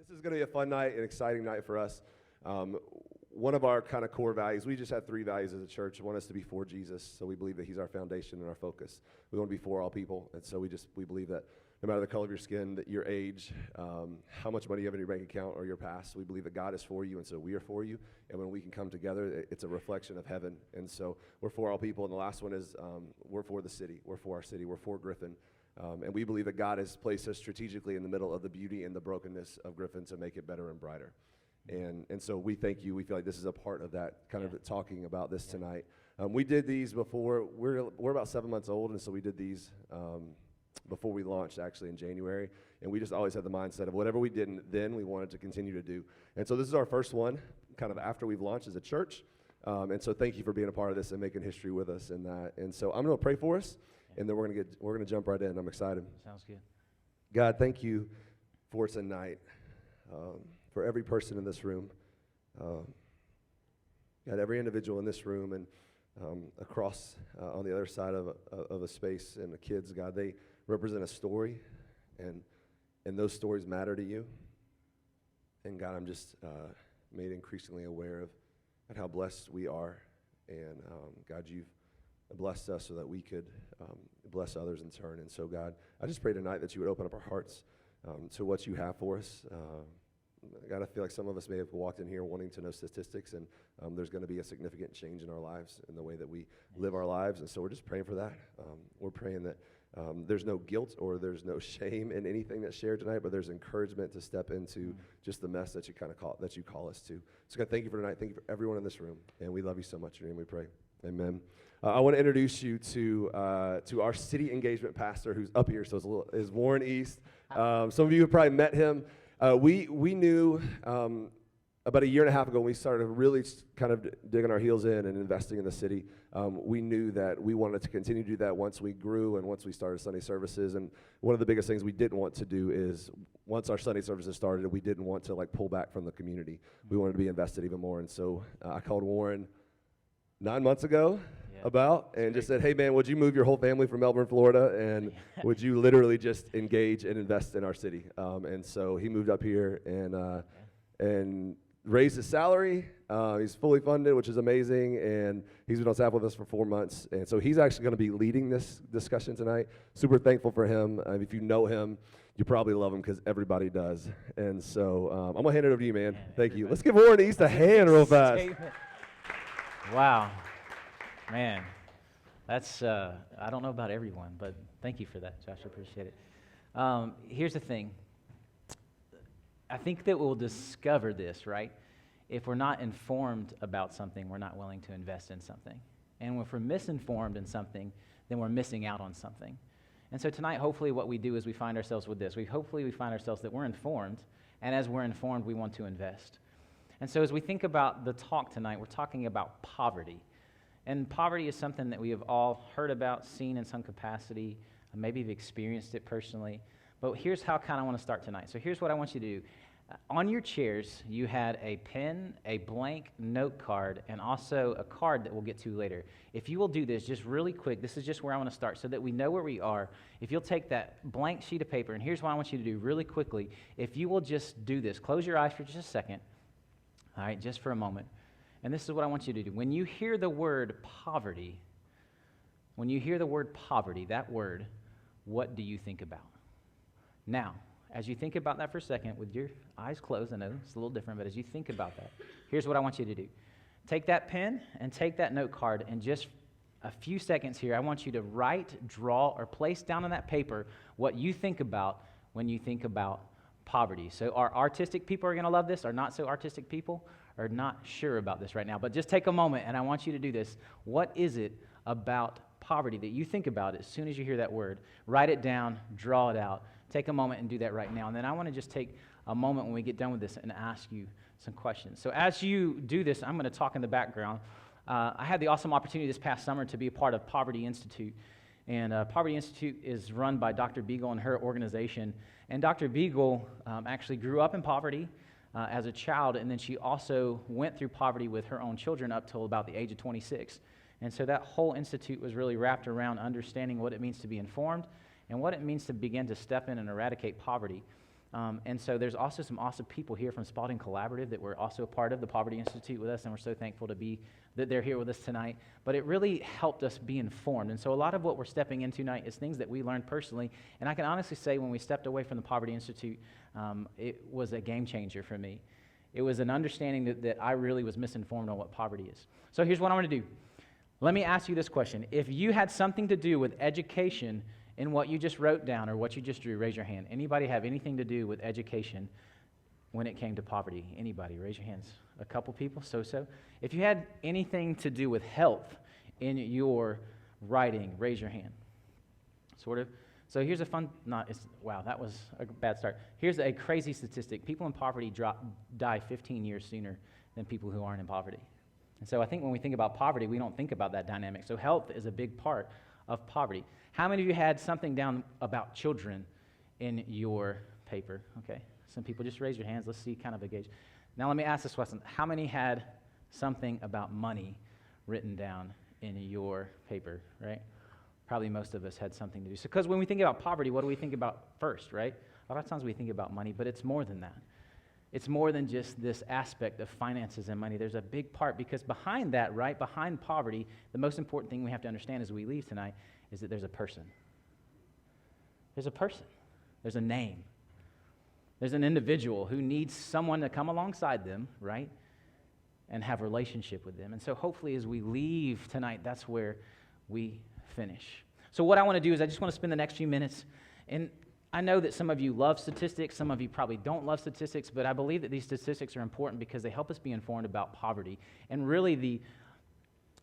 This is going to be a fun night, an exciting night for us. One of our kind of core values, we just have three values as a church. One is to be for Jesus, so we believe that he's our foundation and our focus. We want to be for all people, and so we believe that no matter the color of your skin, that your age, how much money you have in your bank account or your past, we believe that God is for you, and so we are for you. And when we can come together, it's a reflection of heaven. And so we're for all people. And the last one is we're for the city. We're for our city. We're for Griffin. And we believe that God has placed us strategically in the middle of the beauty and the brokenness of Griffin to make it better and brighter. And so we thank you. We feel like this is a part of that, kind of talking about this tonight. We did these before. We're about 7 months old, and so we did these before we launched, actually, in January. And we just always had the mindset of whatever we didn't then, we wanted to continue to do. And so this is our first one, kind of after we've launched as a church. And so thank you for being a part of this and making history with us in that. And so I'm going to pray for us, and then we're going to jump right in. I'm excited. Sounds good. God, thank you for tonight, for every person in this room. God, every individual in this room and across on the other side of a space, and the kids, God, they represent a story, and those stories matter to you. And God, I'm just made increasingly aware of how blessed we are. And God, you've blessed us so that we could bless others in turn. And so, God, I just pray tonight that you would open up our hearts to what you have for us. God, I feel like some of us may have walked in here wanting to know statistics, and there's going to be a significant change in our lives, in the way that we live our lives. And so we're just praying for that. We're praying that there's no guilt or there's no shame in anything that's shared tonight, but there's encouragement to step into just the mess that you call us to. So God, thank you for tonight. Thank you for everyone in this room, and we love you so much. In your name we pray. Amen. I want to introduce you to our city engagement pastor who's up here. So is Warren East. Some of you have probably met him. We knew about a year and a half ago when we started really kind of digging our heels in and investing in the city. We knew that we wanted to continue to do that once we grew and once we started Sunday services. And one of the biggest things we didn't want to do is, once our Sunday services started, we didn't want to pull back from the community. We wanted to be invested even more. And so I called Warren 9 months ago and just said, hey man, would you move your whole family from Melbourne, Florida, and would you literally just engage and invest in our city? And so he moved up here and raised his salary. He's fully funded, which is amazing, and he's been on staff with us for 4 months. And so he's actually going to be leading this discussion tonight. Super thankful for him. If you know him, you probably love him because everybody does. And so I'm going to hand it over to you, man. Thank you. Let's give Warren East a hand real fast. Wow. Man, that's, I don't know about everyone, but thank you for that, Josh. I appreciate it. Here's the thing. I think that we'll discover this, right? If we're not informed about something, we're not willing to invest in something. And if we're misinformed in something, then we're missing out on something. And so tonight, hopefully what we do is we find ourselves with this. Hopefully we find ourselves that we're informed, and as we're informed, we want to invest. And so as we think about the talk tonight, we're talking about poverty. And poverty is something that we have all heard about, seen in some capacity, maybe have experienced it personally. But here's how I want to start tonight. So here's what I want you to do. On your chairs, you had a pen, a blank note card, and also a card that we'll get to later. If you will do this just really quick, this is just where I want to start so that we know where we are. If you'll take that blank sheet of paper, and here's what I want you to do really quickly. If you will just do this, close your eyes for just a second, all right, just for a moment. And this is what I want you to do. When you hear the word poverty, that word, what do you think about? Now, as you think about that for a second, with your eyes closed, I know it's a little different, but as you think about that, here's what I want you to do. Take that pen and take that note card, and just a few seconds here, I want you to write, draw, or place down on that paper what you think about when you think about poverty. So our artistic people are going to love this. Our not so artistic people are not sure about this right now. But just take a moment, and I want you to do this. What is it about poverty that you think about as soon as you hear that word? Write it down, draw it out. Take a moment and do that right now. And then I want to just take a moment when we get done with this and ask you some questions. So as you do this, I'm going to talk in the background. I had the awesome opportunity this past summer to be a part of Poverty Institute. And Poverty Institute is run by Dr. Beagle and her organization. And Dr. Beagle actually grew up in poverty as a child, and then she also went through poverty with her own children up till about the age of 26. And so that whole institute was really wrapped around understanding what it means to be informed and what it means to begin to step in and eradicate poverty. And so there's also some awesome people here from Spalding Collaborative that were also a part of the Poverty Institute with us, and we're so thankful that they're here with us tonight. But it really helped us be informed. And so a lot of what we're stepping into tonight is things that we learned personally. And I can honestly say when we stepped away from the Poverty Institute, it was a game changer for me. It was an understanding that I really was misinformed on what poverty is. So here's what I'm going to do. Let me ask you this question. If you had something to do with education in what you just wrote down or what you just drew, raise your hand. Anybody have anything to do with education when it came to poverty? Anybody? Raise your hands. A couple people? So. If you had anything to do with health in your writing, raise your hand. Sort of. So here's a fun, wow, that was a bad start. Here's a crazy statistic. People in poverty die 15 years sooner than people who aren't in poverty. And so I think when we think about poverty, we don't think about that dynamic. So health is a big part of poverty. How many of you had something down about children in your paper? Okay, some people just raise your hands. Let's see kind of a gauge. Now let me ask this question. How many had something about money written down in your paper, right? Probably most of us had something to do. So because when we think about poverty, what do we think about first, right? A lot of times we think about money, but it's more than that. It's more than just this aspect of finances and money. There's a big part because behind that, right, behind poverty, the most important thing we have to understand as we leave tonight is that there's a person. There's a person. There's a name. There's an individual who needs someone to come alongside them, right, and have a relationship with them. And so hopefully as we leave tonight, that's where we finish. So what I want to do is I just want to spend the next few minutes, and I know that some of you love statistics, some of you probably don't love statistics, but I believe that these statistics are important because they help us be informed about poverty. And really the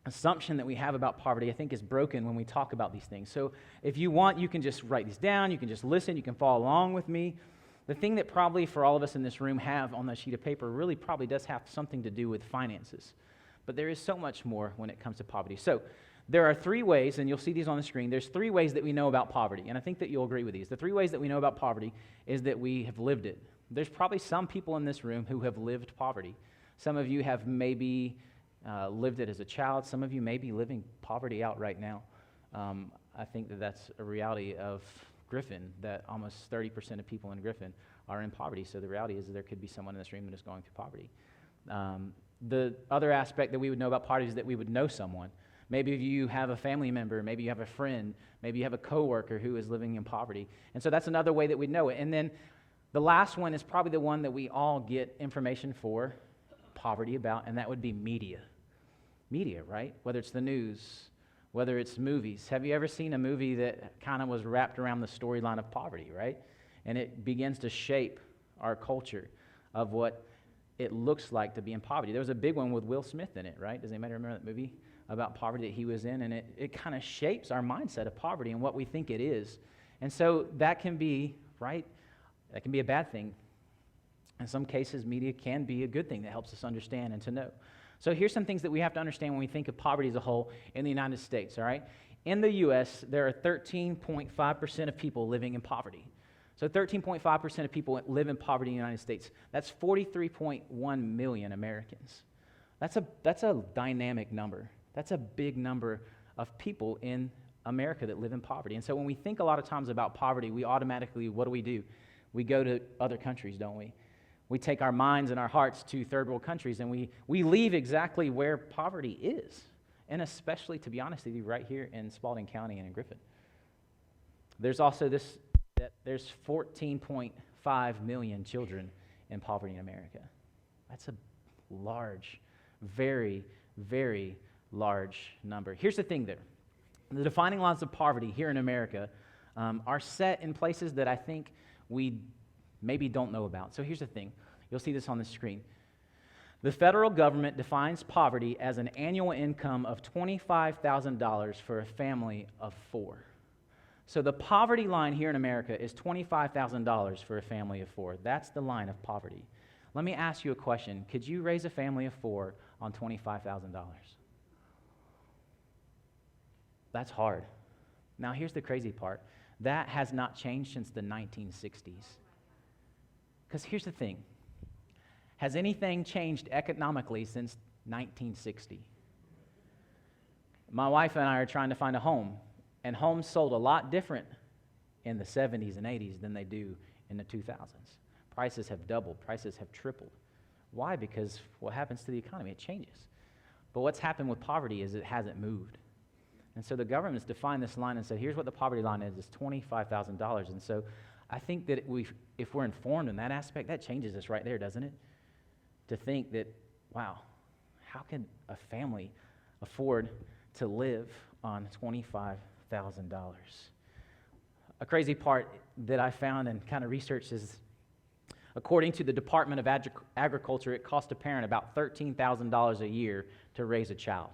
assumption that we have about poverty, I think, is broken when we talk about these things. So if you want, you can just write these down, you can just listen, you can follow along with me. The thing that probably for all of us in this room have on that sheet of paper really probably does have something to do with finances. But there is so much more when it comes to poverty. So there are 3 ways, and you'll see these on the screen. There's 3 ways that we know about poverty, and I think that you'll agree with these. The 3 ways that we know about poverty is that we have lived it. There's probably some people in this room who have lived poverty. Some of you have maybe lived it as a child. Some of you may be living poverty out right now. I think that that's a reality of Griffin, that almost 30% of people in Griffin are in poverty. So the reality is that there could be someone in this room that is going through poverty. The other aspect that we would know about poverty is that we would know someone. Maybe you have a family member, maybe you have a friend, maybe you have a coworker who is living in poverty. And so that's another way that we know it. And then the last one is probably the one that we all get information for poverty about, and that would be media. Media, right? Whether it's the news, whether it's movies. Have you ever seen a movie that kind of was wrapped around the storyline of poverty, right? And it begins to shape our culture of what it looks like to be in poverty. There was a big one with Will Smith in it, right? Does anybody remember that movie about poverty that he was in? And it kind of shapes our mindset of poverty and what we think it is. And so that can be, right? That can be a bad thing. In some cases, media can be a good thing that helps us understand and to know. So here's some things that we have to understand when we think of poverty as a whole in the United States, all right? In the U.S., there are 13.5% of people living in poverty. So 13.5% of people live in poverty in the United States. That's 43.1 million Americans. That's a dynamic number. That's a big number of people in America that live in poverty. And so when we think a lot of times about poverty, we automatically, what do? We go to other countries, don't we? We take our minds and our hearts to third world countries, and we leave exactly where poverty is. And especially, to be honest with you, right here in Spalding County and in Griffin. There's also there's 14.5 million children in poverty in America. That's a large, very, very large number. Here's the thing there. The defining lines of poverty here in America are set in places that I think we maybe don't know about. So here's the thing. You'll see this on the screen. The federal government defines poverty as an annual income of $25,000 for a family of 4. So the poverty line here in America is $25,000 for a family of 4. That's the line of poverty. Let me ask you a question. Could you raise a family of 4 on $25,000? That's hard. Now here's the crazy part. That has not changed since the 1960s. Because here's the thing. Has anything changed economically since 1960? My wife and I are trying to find a home, and homes sold a lot different in the 70s and 80s than they do in the 2000s. Prices have doubled, prices have tripled. Why? Because what happens to the economy? It changes. But what's happened with poverty is it hasn't moved. And so the government's defined this line and said, here's what the poverty line is, it's $25,000. And so I think that if we're informed in that aspect, that changes us right there, doesn't it? To think that, wow, how can a family afford to live on $25,000? A crazy part that I found and kind of researched is, according to the Department of Agriculture, it costs a parent about $13,000 a year to raise a child.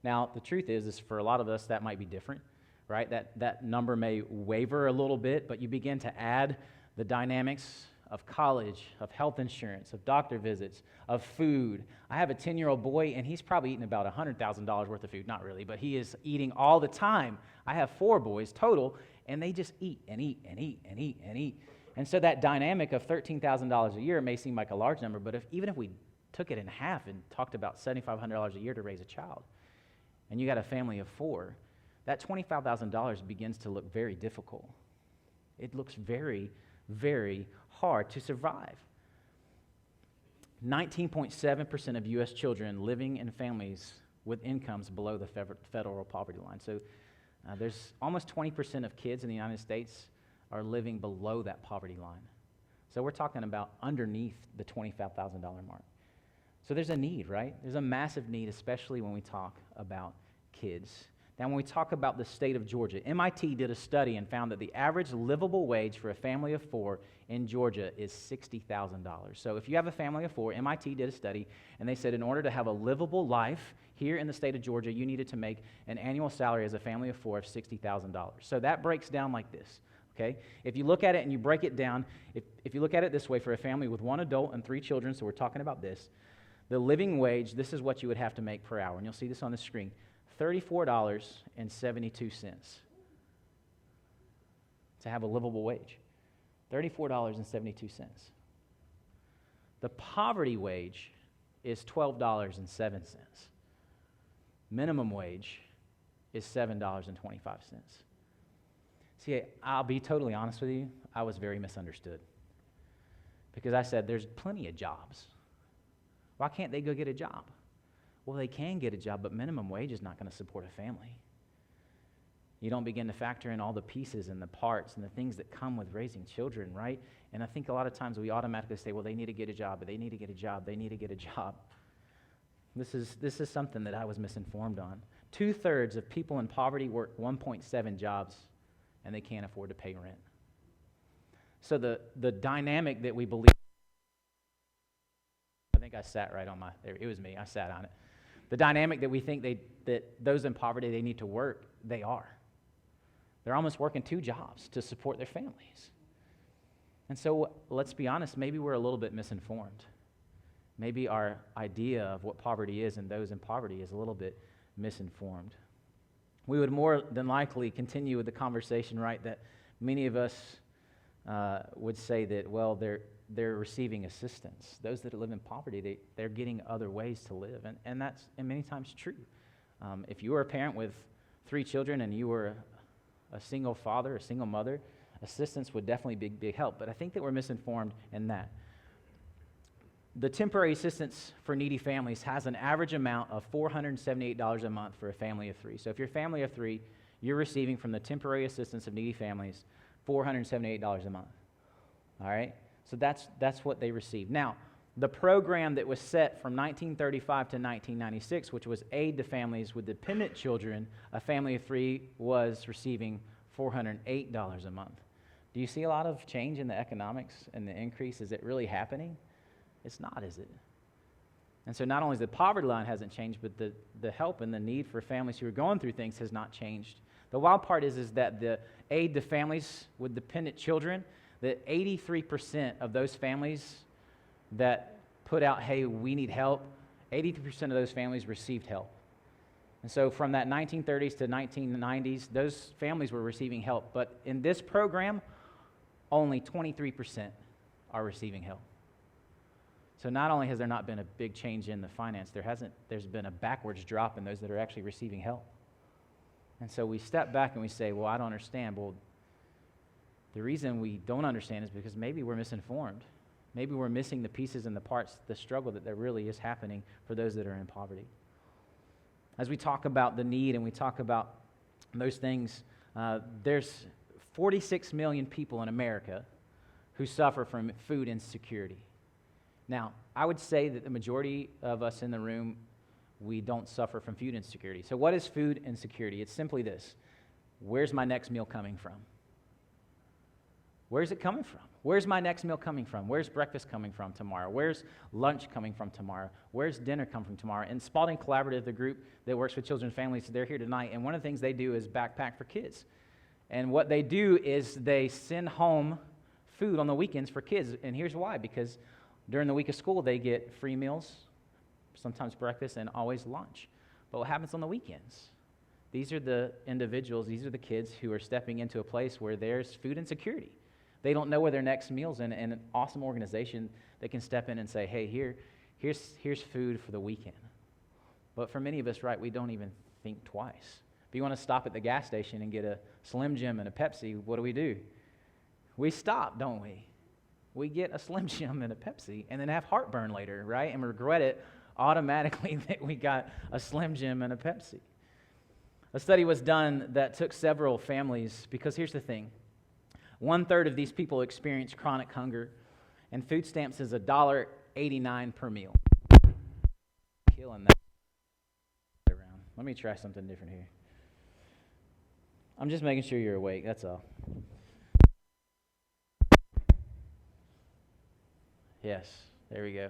Now, the truth is for a lot of us, that might be different, right? That number may waver a little bit, but you begin to add the dynamics of college, of health insurance, of doctor visits, of food. I have a 10-year-old boy, and he's probably eating about $100,000 worth of food. Not really, but he is eating all the time. I have 4 boys total, and they just eat and eat and eat and eat and eat. And so that dynamic of $13,000 a year may seem like a large number, but even if we took it in half and talked about $7,500 a year to raise a child, and you got a family of 4, that $25,000 begins to look very difficult. It looks very, very hard to survive. 19.7% of U.S. children living in families with incomes below the federal poverty line. So there's almost 20% of kids in the United States are living below that poverty line. So we're talking about underneath the $25,000 mark. So there's a need, right? There's a massive need, especially when we talk about kids. Now, when we talk about the state of Georgia, MIT did a study and found that the average livable wage for a family of 4 in Georgia is $60,000. So if you have a family of 4, MIT did a study, and they said in order to have a livable life here in the state of Georgia, you needed to make an annual salary as a family of 4 of $60,000. So that breaks down like this. Okay? If you look at it and you break it down, if you look at it this way, for a family with 1 adult and 3 children, so we're talking about this, the living wage, this is what you would have to make per hour, and you'll see this on the screen, $34.72 to have a livable wage. $34.72. The poverty wage is $12.07. Minimum wage is $7.25. See, I'll be totally honest with you, I was very misunderstood. Because I said, there's plenty of jobs. Why can't they go get a job? Well, they can get a job, but minimum wage is not going to support a family. You don't begin to factor in all the pieces and the parts and the things that come with raising children, right? And I think a lot of times we automatically say, well, they need to get a job, but they need to get a job, they need to get a job. This is something that I was misinformed on. 2/3 of people in poverty work 1.7 jobs, and they can't afford to pay rent. So the dynamic that we believe, I think I sat right on my, it was me, I sat on it. The dynamic that we think that those in poverty, they need to work, they are. They're almost working 2 jobs to support their families. And so let's be honest, maybe we're a little bit misinformed. Maybe our idea of what poverty is and those in poverty is a little bit misinformed. We would more than likely continue with the conversation, right, that many of us would say that, well, they're receiving assistance. Those that live in poverty, they're getting other ways to live, and that's many times true. If you were a parent with 3 children and you were a single father, a single mother, assistance would definitely be a big help, but I think that we're misinformed in that. The temporary assistance for needy families has an average amount of $478 a month for a family of 3. So if you're a family of 3, you're receiving from the temporary assistance of needy families $478 a month. All right? So that's what they receive. Now, the program that was set from 1935 to 1996, which was aid to families with dependent children, a family of 3 was receiving $408 a month. Do you see a lot of change in the economics and the increase? Is it really happening? It's not, is it? And so not only the poverty line hasn't changed, but the help and the need for families who are going through things has not changed. The wild part is that the aid to families with dependent children, that 83% of those families that put out, hey, we need help, 83% of those families received help. And so from that 1930s to 1990s, those families were receiving help. But in this program, only 23% are receiving help. So not only has there not been a big change in the finance, there's been a backwards drop in those that are actually receiving help. And so we step back and we say, well, I don't understand. Well, The reason we don't understand is because maybe we're misinformed. Maybe we're missing the pieces and the parts, the struggle that there really is happening for those that are in poverty. As we talk about the need and we talk about those things, there's 46 million people in America who suffer from food insecurity. Now, I would say that the majority of us in the room, we don't suffer from food insecurity. So what is food insecurity? It's simply this: where's my next meal coming from? Where's it coming from? Where's my next meal coming from? Where's breakfast coming from tomorrow? Where's lunch coming from tomorrow? Where's dinner come from tomorrow? And Spalding Collaborative, the group that works with children and families, they're here tonight, and one of the things they do is backpack for kids. And what they do is they send home food on the weekends for kids, and here's why: because during the week of school, they get free meals, sometimes breakfast, and always lunch. But what happens on the weekends? These are the individuals, these are the kids who are stepping into a place where there's food insecurity. They don't know where their next meal's in, and an awesome organization that can step in and say, hey, here's food for the weekend. But for many of us, right, we don't even think twice. If you want to stop at the gas station and get a Slim Jim and a Pepsi, what do? We stop, don't we? We get a Slim Jim and a Pepsi and then have heartburn later, right? And regret it automatically that we got a Slim Jim and a Pepsi. A study was done that took several families, because here's the thing. 1/3 of these people experience chronic hunger, and food stamps is $1.89 per meal. Killing that around. Let me try something different here. I'm just making sure you're awake, that's all. Yes, there we go.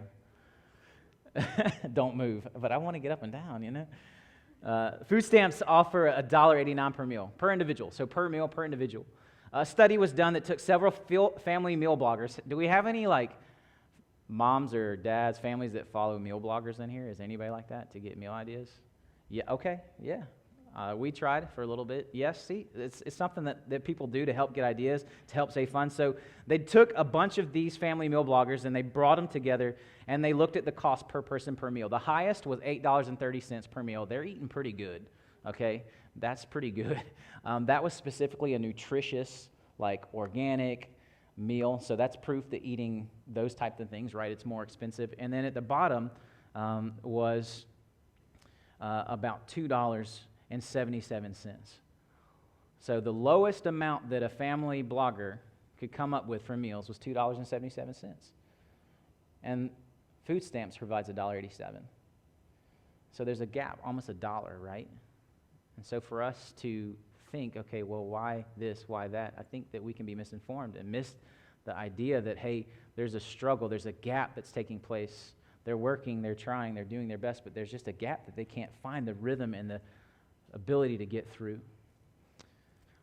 Don't move, but I want to get up and down, you know. Food stamps offer $1.89 per meal, per individual, so per meal, per individual. A study was done that took several family meal bloggers. Do we have any, moms or dads, families that follow meal bloggers in here? Is anybody like that to get meal ideas? Yeah, okay, yeah. We tried for a little bit. Yes, see, it's something that people do to help get ideas, to help save funds. So they took a bunch of these family meal bloggers and they brought them together and they looked at the cost per person per meal. The highest was $8.30 per meal. They're eating pretty good, okay? That's pretty good. That was specifically a nutritious, organic meal. So that's proof that eating those types of things, right, it's more expensive. And then at the bottom was about $2.77. So the lowest amount that a family blogger could come up with for meals was $2.77. And food stamps provides $1.87. So there's a gap, almost $1, right? And so for us to think, okay, well, why this, why that? I think that we can be misinformed and miss the idea that, hey, there's a struggle, there's a gap that's taking place. They're working, they're trying, they're doing their best, but there's just a gap that they can't find the rhythm and the ability to get through.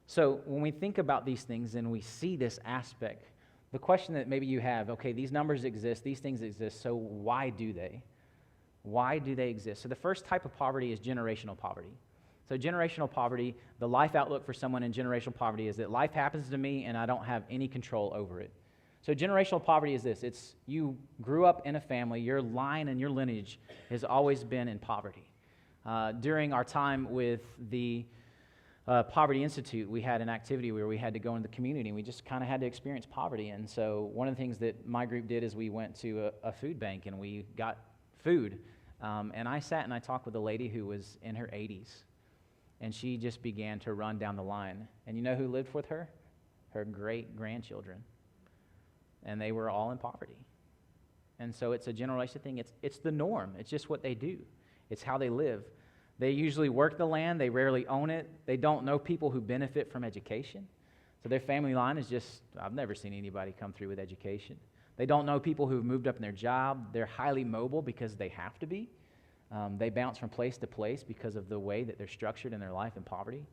So when we think about these things and we see this aspect, the question that maybe you have, okay, these numbers exist, these things exist, so why do they? Why do they exist? So the first type of poverty is generational poverty. So generational poverty, the life outlook for someone in generational poverty is that life happens to me and I don't have any control over it. So generational poverty is this: it's you grew up in a family, your line and your lineage has always been in poverty. During our time with the Poverty Institute, we had an activity where we had to go into the community and we just kind of had to experience poverty. And so one of the things that my group did is we went to a food bank and we got food. And I sat and I talked with a lady who was in her 80s. And she just began to run down the line. And you know who lived with her? Her great-grandchildren. And they were all in poverty. And so it's a generational thing. It's the norm. It's just what they do. It's how they live. They usually work the land. They rarely own it. They don't know people who benefit from education. So their family line is just, I've never seen anybody come through with education. They don't know people who've moved up in their job. They're highly mobile because they have to be. They bounce from place to place because of the way that they're structured in their life in poverty.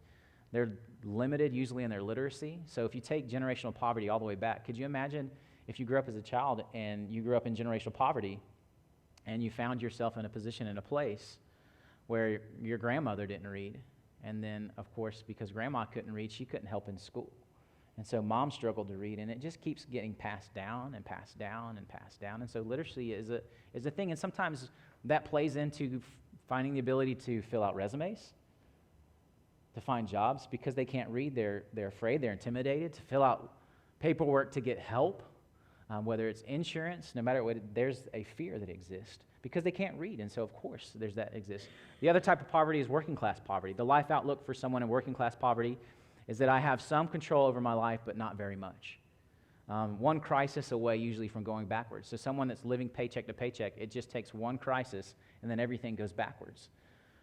They're limited usually in their literacy. So if you take generational poverty all the way back, could you imagine if you grew up as a child and you grew up in generational poverty and you found yourself in a position, in a place where your grandmother didn't read, and then, of course, because grandma couldn't read, she couldn't help in school. And so mom struggled to read, and it just keeps getting passed down and passed down and passed down. And so literacy is a thing, and sometimes that plays into finding the ability to fill out resumes, to find jobs. Because they can't read, they're afraid, they're intimidated to fill out paperwork to get help, whether it's insurance, no matter what, there's a fear that exists because they can't read, and so of course there's that exists. The other type of poverty is working class poverty. The life outlook for someone in working class poverty is that I have some control over my life, but not very much. One crisis away usually from going backwards. So someone that's living paycheck to paycheck, it just takes one crisis, and then everything goes backwards.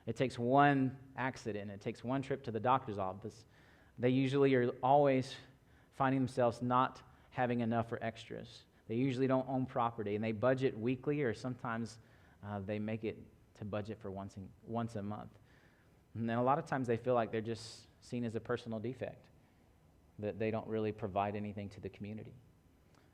It takes one accident, it takes one trip to the doctor's office. They usually are always finding themselves not having enough for extras. They usually don't own property, and they budget weekly, or sometimes they make it to budget for once a month. And then a lot of times they feel like they're just seen as a personal defect, that they don't really provide anything to the community.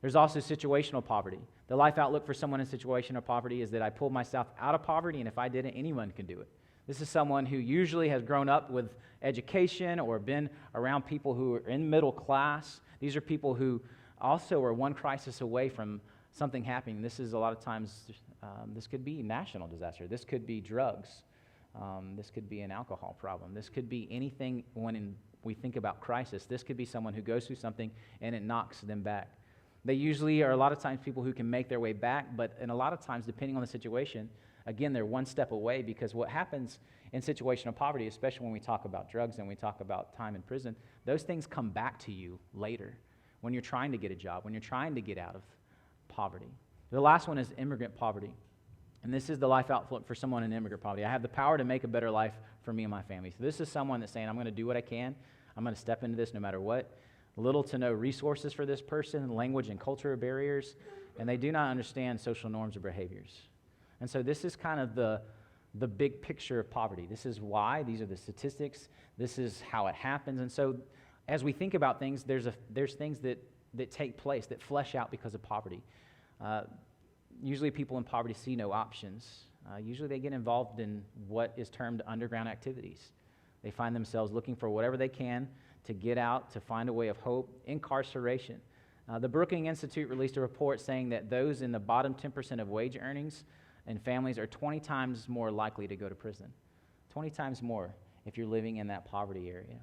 There's also situational poverty. The life outlook for someone in situational poverty is that I pulled myself out of poverty, and if I didn't, anyone can do it. This is someone who usually has grown up with education or been around people who are in middle class. These are people who also are one crisis away from something happening. This is a lot of times, this could be national disaster. This could be drugs. This could be an alcohol problem. This could be anything when we think about crisis. This could be someone who goes through something and it knocks them back. They usually are a lot of times people who can make their way back, but in a lot of times, depending on the situation, again, they're one step away, because what happens in situational poverty, especially when we talk about drugs and we talk about time in prison, those things come back to you later when you're trying to get a job, when you're trying to get out of poverty. The last one is immigrant poverty. And this is the life outlook for someone in immigrant poverty. I have the power to make a better life for me and my family. So this is someone that's saying, I'm going to do what I can. I'm going to step into this no matter what. Little to no resources for this person, language and cultural barriers, and they do not understand social norms or behaviors. And so this is kind of the big picture of poverty. This is why. These are the statistics. This is how it happens. And so as we think about things, there's things that take place, that flesh out because of poverty. Usually people in poverty see no options. Usually they get involved in what is termed underground activities. They find themselves looking for whatever they can to get out, to find a way of hope. Incarceration. The Brookings Institute released a report saying that those in the bottom 10% of wage earnings and families are 20 times more likely to go to prison. 20 times more if you're living in that poverty area.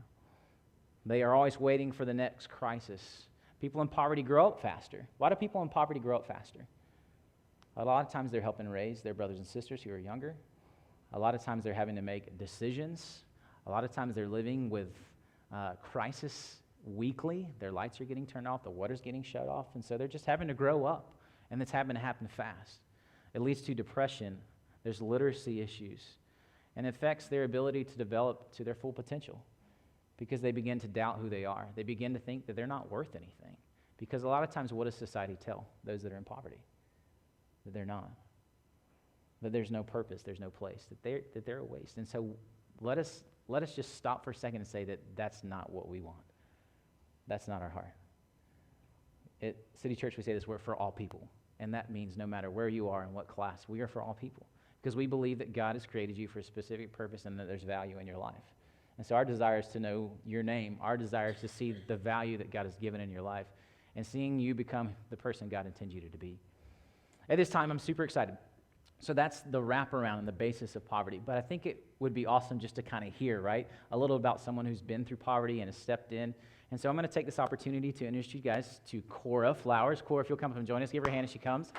They are always waiting for the next crisis. People in poverty grow up faster. Why do people in poverty grow up faster? A lot of times they're helping raise their brothers and sisters who are younger. A lot of times they're having to make decisions. A lot of times they're living with crisis weekly. Their lights are getting turned off, the water's getting shut off, and so they're just having to grow up, and it's having to happen fast. It leads to depression. There's literacy issues, and it affects their ability to develop to their full potential because they begin to doubt who they are. They begin to think that they're not worth anything because a lot of times what does society tell those that are in poverty? That they're not, that there's no purpose, there's no place, that they're a waste. And so let us just stop for a second and say that that's not what we want. That's not our heart. At City Church, we say this, we're for all people. And that means no matter where you are and what class, we are for all people. Because we believe that God has created you for a specific purpose and that there's value in your life. And so our desire is to know your name. Our desire is to see the value that God has given in your life and seeing you become the person God intends you to be. At this time, I'm super excited. So that's the wraparound and the basis of poverty. But I think it would be awesome just to kind of hear, right, a little about someone who's been through poverty and has stepped in. And so I'm going to take this opportunity to introduce you guys to Cora Flowers. Cora, if you'll come up and join us, give her a hand as she comes.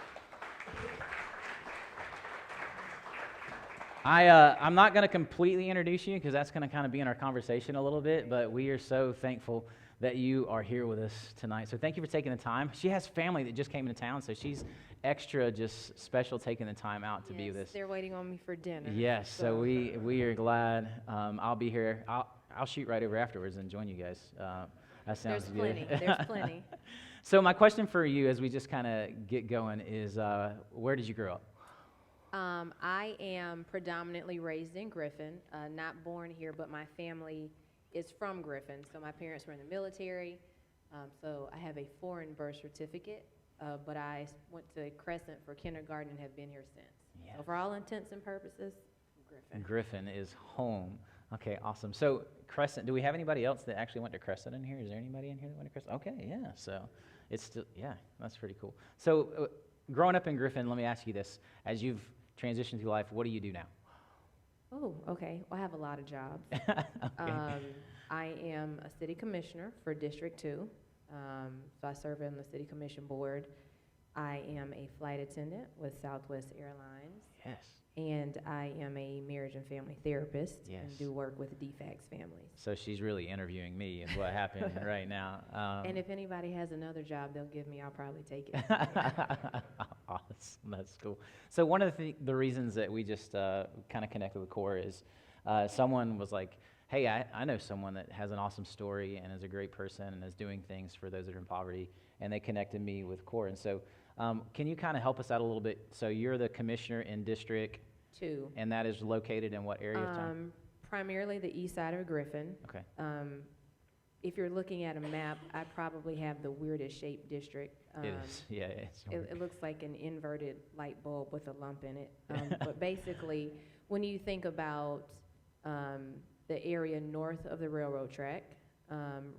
I'm not going to completely introduce you because that's going to kind of be in our conversation a little bit, but we are so thankful that you are here with us tonight. So thank you for taking the time. She has family that just came into town, so she's extra just special taking the time out to be with us. They're waiting on me for dinner. Yes, so we are glad. I'll be here. I'll shoot right over afterwards and join you guys. That sounds good. There's plenty. So my question for you as we just kind of get going is, where did you grow up? I am predominantly raised in Griffin, not born here, but my family is from Griffin. So my parents were in the military, so I have a foreign birth certificate, but I went to Crescent for kindergarten and have been here since. Yes. So for all intents and purposes, Griffin. Griffin is home. Okay, awesome. So Crescent, do we have anybody else that actually went to Crescent in here? Is there anybody in here that went to Crescent? Okay, yeah, so it's still, yeah, that's pretty cool. So growing up in Griffin, let me ask you this. As you've transitioned through life, what do you do now? Oh, okay. Well, I have a lot of jobs. Okay. I am a city commissioner for District 2. So I serve on the City Commission Board. I am a flight attendant with Southwest Airlines, Yes. and I am a marriage and family therapist Yes. and do work with DFACS families. So she's really interviewing me is what happened right now. And if anybody has another job they'll give me, I'll probably take it. Awesome. That's cool. So one of the reasons that we just kind of connected with Core is someone was like, hey, I know someone that has an awesome story and is a great person and is doing things for those that are in poverty, and they connected me with Core. And so can you kind of help us out a little bit? So you're the commissioner in District 2. and that is located in what area of town? Primarily the east side of Griffin. Okay. If you're looking at a map, I probably have the weirdest shaped district. It is. Yeah, it's It looks like an inverted light bulb with a lump in it. But basically, when you think about the area north of the railroad track,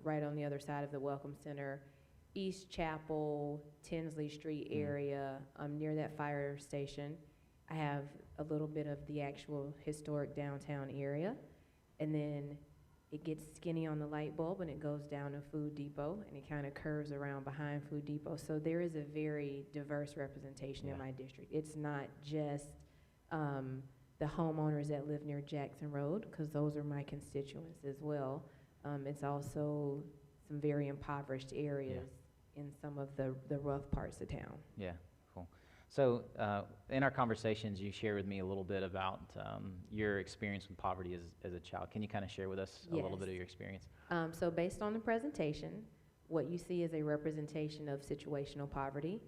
right on the other side of the Welcome Center, East Chapel, Tinsley Street area, near that fire station, I have a little bit of the actual historic downtown area. And then it gets skinny on the light bulb and it goes down to Food Depot and it kind of curves around behind Food Depot. So there is a very diverse representation in my district. It's not just the homeowners that live near Jackson Road, because those are my constituents as well. It's also some very impoverished areas in some of the rough parts of town. Yeah, cool. So in our conversations, you shared with me a little bit about your experience with poverty as a child. Can you kind of share with us a little bit of your experience? So based on the presentation, what you see is a representation of situational poverty.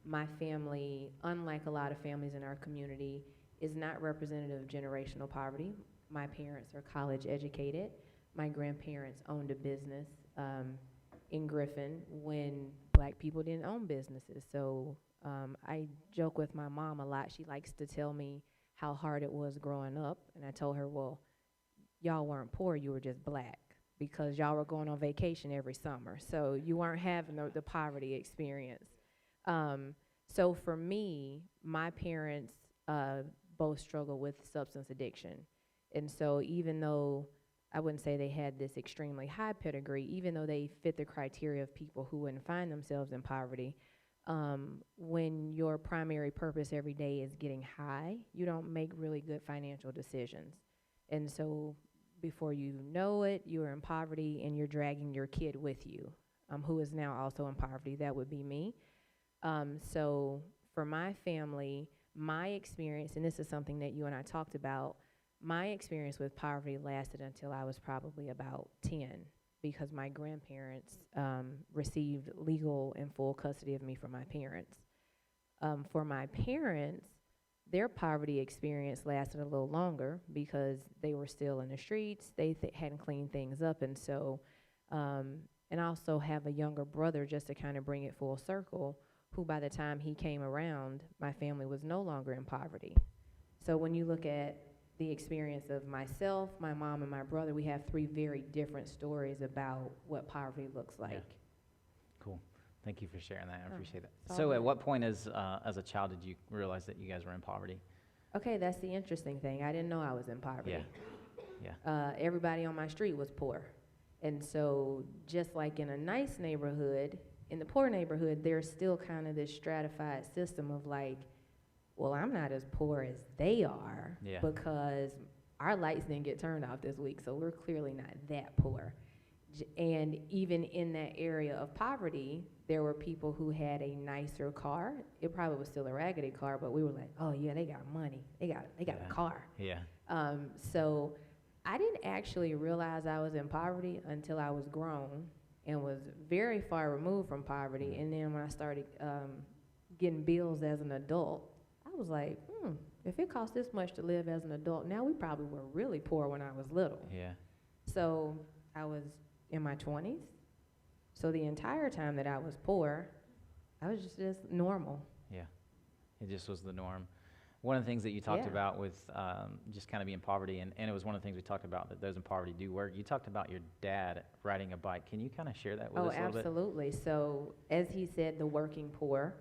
My family, unlike a lot of families in our community, is not representative of generational poverty. My parents are college educated. My grandparents owned a business in Griffin when black people didn't own businesses. So I joke with my mom a lot. She likes to tell me how hard it was growing up. And I told her, well, y'all weren't poor, you were just black, because y'all were going on vacation every summer. So you weren't having the poverty experience. So for me, my parents both struggled with substance addiction. And so even though I wouldn't say they had this extremely high pedigree, even though they fit the criteria of people who wouldn't find themselves in poverty, when your primary purpose every day is getting high, you don't make really good financial decisions. And so before you know it, you're in poverty and you're dragging your kid with you, who is now also in poverty. That would be me. So for my family, my experience, and this is something that you and I talked about, my experience with poverty lasted until I was probably about 10, because my grandparents received legal and full custody of me from my parents. For my parents, their poverty experience lasted a little longer because they were still in the streets, they hadn't cleaned things up, and so, and I also have a younger brother, just to kind of bring it full circle, who by the time he came around, my family was no longer in poverty. So when you look at the experience of myself, my mom, and my brother, we have 3 very different stories about what poverty looks like. Yeah. Cool. Thank you for sharing that. I appreciate that. all So good. at what point as a child did you realize that you guys were in poverty? Okay, that's the interesting thing. I didn't know I was in poverty. Yeah. Everybody on my street was poor. And so just like in a nice neighborhood, in the poor neighborhood, there's still kind of this stratified system of like, well, I'm not as poor as they are because our lights didn't get turned off this week, so we're clearly not that poor. And even in that area of poverty, there were people who had a nicer car. It probably was still a raggedy car, but we were like, oh yeah, they got money. They got a car. Yeah. So I didn't actually realize I was in poverty until I was grown and was very far removed from poverty. And then when I started getting bills as an adult, I was like, if it costs this much to live as an adult, now we probably were really poor when I was little. Yeah. So I was in my 20s. So the entire time that I was poor, I was just normal. Yeah. It just was the norm. One of the things that you talked about with just kind of being in poverty, and it was one of the things we talked about, that those in poverty do work. You talked about your dad riding a bike. Can you kind of share that with us a little bit? Oh, absolutely. So as he said, the working poor,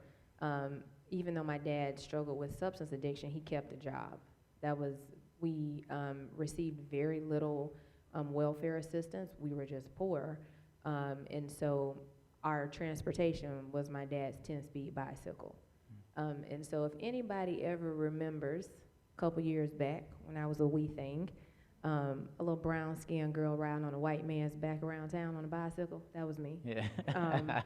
even though my dad struggled with substance addiction, he kept a job. We received very little welfare assistance. We were just poor. And so our transportation was my dad's 10-speed bicycle. And so if anybody ever remembers, a couple years back when I was a wee thing, a little brown-skinned girl riding on a white man's back around town on a bicycle, that was me. Yeah.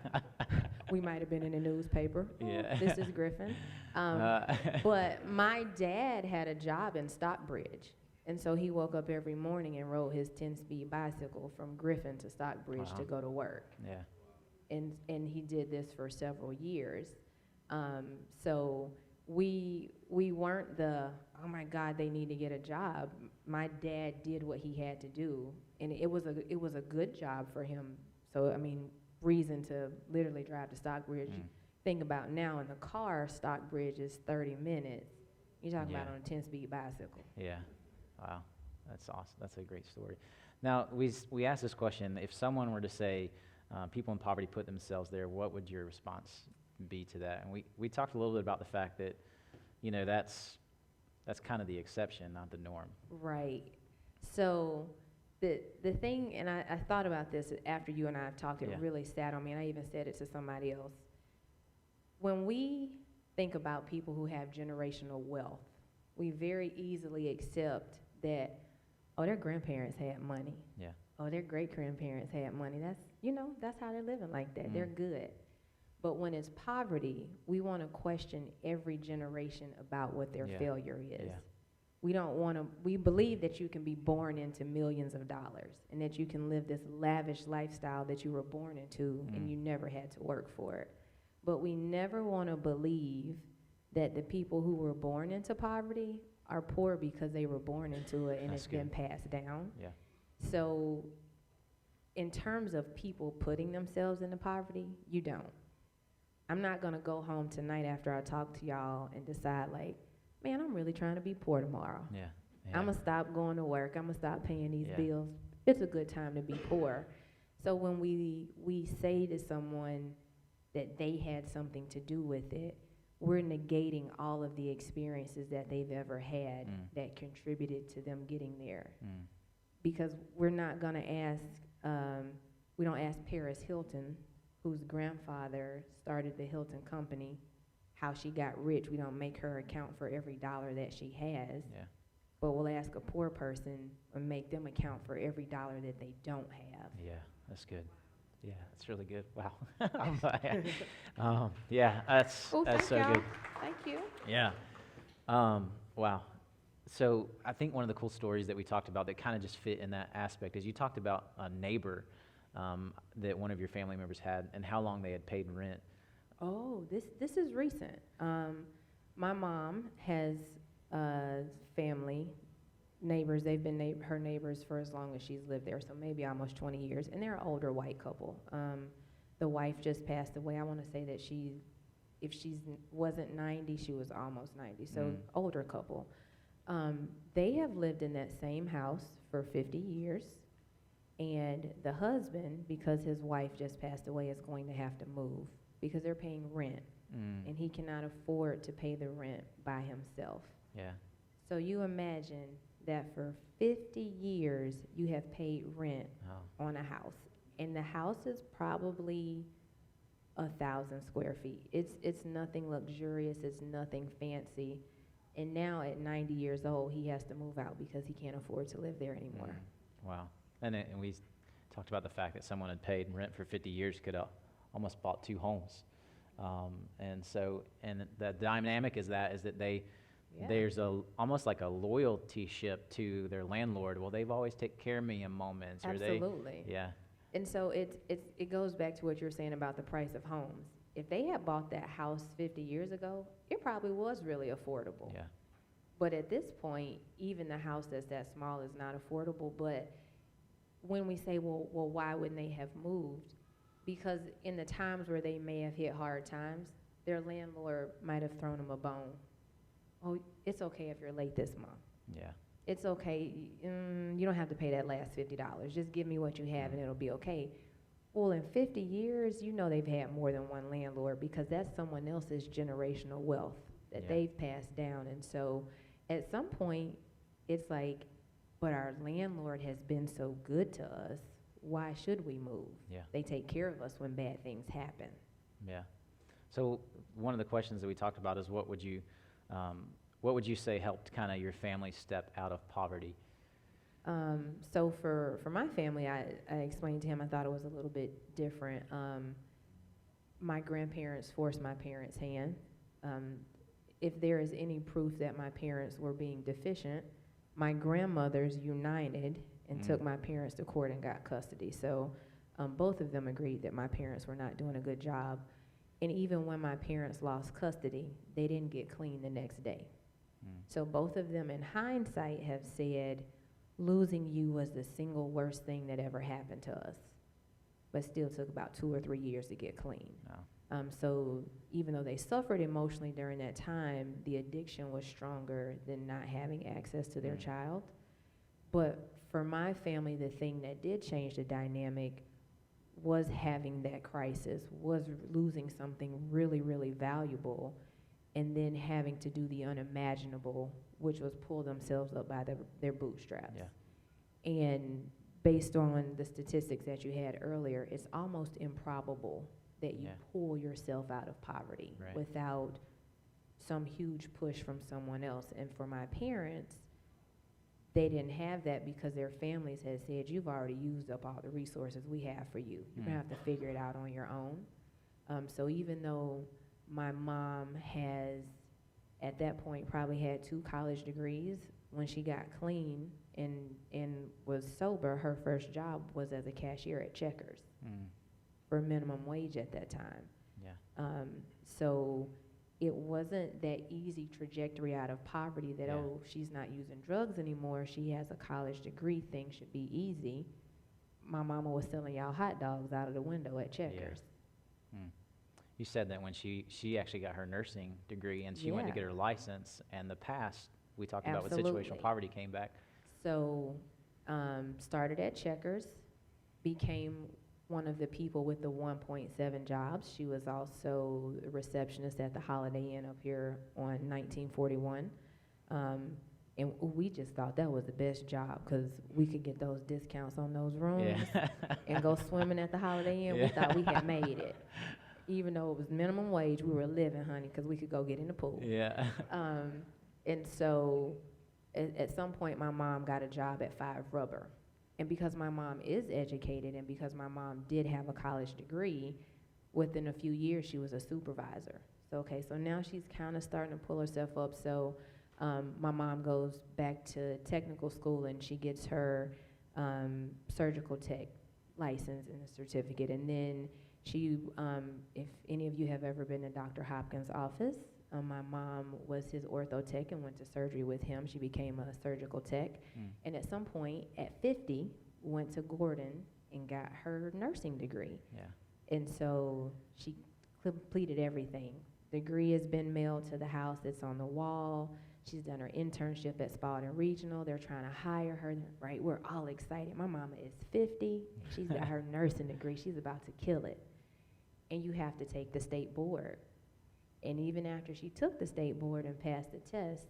We might have been in the newspaper. Yeah. This is Griffin. But my dad had a job in Stockbridge. And so he woke up every morning and rode his 10-speed bicycle from Griffin to Stockbridge to go to work. Yeah. And he did this for several years. So we weren't the, oh my God, they need to get a job. My dad did what he had to do, and it was a good job for him. So I mean, reason to literally drive to Stockbridge. Think about now in the car, Stockbridge is 30 minutes. You're talking about on a 10-speed bicycle. Yeah. Wow. That's awesome. That's a great story. Now, we asked this question. If someone were to say, people in poverty put themselves there, what would your response be to that? And we talked a little bit about the fact that, you know, that's kind of the exception, not the norm. Right. So the thing, and I thought about this after you and I have talked, it really sat on me, and I even said it to somebody else. When we think about people who have generational wealth, we very easily accept that, oh, their grandparents had money. Yeah. Oh, their great-grandparents had money. That's how they're living like that. They're good. But when it's poverty, we want to question every generation about what their failure is. Yeah. We don't want to, we believe that you can be born into millions of dollars and that you can live this lavish lifestyle that you were born into and you never had to work for it. But we never want to believe that the people who were born into poverty are poor because they were born into it and it's been passed down. Yeah. So in terms of people putting themselves into poverty, you don't. I'm not going to go home tonight after I talk to y'all and decide, like, man, I'm really trying to be poor tomorrow. Yeah. I'm going to stop going to work. I'm going to stop paying these bills. It's a good time to be poor. So when we say to someone that they had something to do with it, we're negating all of the experiences that they've ever had that contributed to them getting there. Because we're not going to ask, we don't ask Paris Hilton, whose grandfather started the Hilton Company, how she got rich. We don't make her account for every dollar that she has. Yeah. But we'll ask a poor person and make them account for every dollar that they don't have. Yeah, that's good. Yeah, that's really good. Wow. Yeah, that's so good. Thank you. Yeah. Wow. So I think one of the cool stories that we talked about that kind of just fit in that aspect is you talked about a neighbor that one of your family members had and how long they had paid rent. Oh, this is recent. My mom has family, neighbors. They've been her neighbors for as long as she's lived there, so maybe almost 20 years. And they're an older white couple. The wife just passed away. I want to say that if she wasn't 90, she was almost 90, so older couple. They have lived in that same house for 50 years. And the husband, because his wife just passed away, is going to have to move because they're paying rent. And he cannot afford to pay the rent by himself. Yeah. So you imagine that for 50 years, you have paid rent on a house. And the house is probably 1,000 square feet. It's nothing luxurious. It's nothing fancy. And now at 90 years old, he has to move out because he can't afford to live there anymore. Wow. And we talked about the fact that someone had paid rent for 50 years, could have almost bought 2 homes. And the dynamic is that there's almost like a loyalty ship to their landlord. Well, they've always taken care of me in moments. Absolutely. Yeah. And so it goes back to what you're saying about the price of homes. If they had bought that house 50 years ago, it probably was really affordable. Yeah. But at this point, even the house that's that small is not affordable. But when we say, well, why wouldn't they have moved? Because in the times where they may have hit hard times, their landlord might have thrown them a bone. Oh, it's okay if you're late this month. Yeah. It's okay. You don't have to pay that last $50. Just give me what you have and it'll be okay. Well, in 50 years, you know they've had more than one landlord because that's someone else's generational wealth that they've passed down. And so at some point, it's like, but our landlord has been so good to us. why should we move? Yeah. They take care of us when bad things happen. Yeah. So one of the questions that we talked about is what would you say helped kind of your family step out of poverty? So for my family, I explained to him I thought it was a little bit different. My grandparents forced my parents' hand. If there is any proof that my parents were being deficient, my grandmothers united and took my parents to court and got custody. So both of them agreed that my parents were not doing a good job. And even when my parents lost custody, they didn't get clean the next day. So both of them in hindsight have said, losing you was the single worst thing that ever happened to us, but still took about 2 or 3 years to get clean. Wow. So even though they suffered emotionally during that time, the addiction was stronger than not having access to their child. But for my family, the thing that did change the dynamic was having that crisis, was losing something really, really valuable, and then having to do the unimaginable, which was pull themselves up by their bootstraps. Yeah. And based on the statistics that you had earlier, it's almost improbable that you pull yourself out of poverty without some huge push from someone else. And for my parents, they didn't have that because their families had said, you've already used up all the resources we have for you. You're gonna have to figure it out on your own. So even though my mom has, at that point, probably had 2 college degrees, when she got clean and was sober, her first job was as a cashier at Checkers for minimum wage at that time. Yeah. So it wasn't that easy trajectory out of poverty that, oh, she's not using drugs anymore, she has a college degree, things should be easy. My mama was selling y'all hot dogs out of the window at Checkers. You said that when she actually got her nursing degree and she went to get her license, and the past we talked about with situational poverty came back. So started at Checkers, became one of the people with the 1.7 jobs. She was also a receptionist at the Holiday Inn up here on 1941. And we just thought that was the best job because we could get those discounts on those rooms and go swimming at the Holiday Inn. We thought we had made it. Even though it was minimum wage, we were living, honey, because we could go get in the pool. Yeah. And so at some point, my mom got a job at Five Rubber. And because my mom is educated and because my mom did have a college degree, within a few years, she was a supervisor. So, okay, so now she's kind of starting to pull herself up. So my mom goes back to technical school and she gets her surgical tech license and a certificate. And then she, if any of you have ever been to Dr. Hopkins' office, my mom was his ortho tech and went to surgery with him. She became a surgical tech. And at some point, at 50, went to Gordon and got her nursing degree. Yeah. And so she completed everything. Degree has been mailed to the house. It's on the wall. She's done her internship at Spalding Regional. They're trying to hire her, right? We're all excited. My mama is 50. She's got her nursing degree. She's about to kill it. And you have to take the state board. And even after she took the state board and passed the test,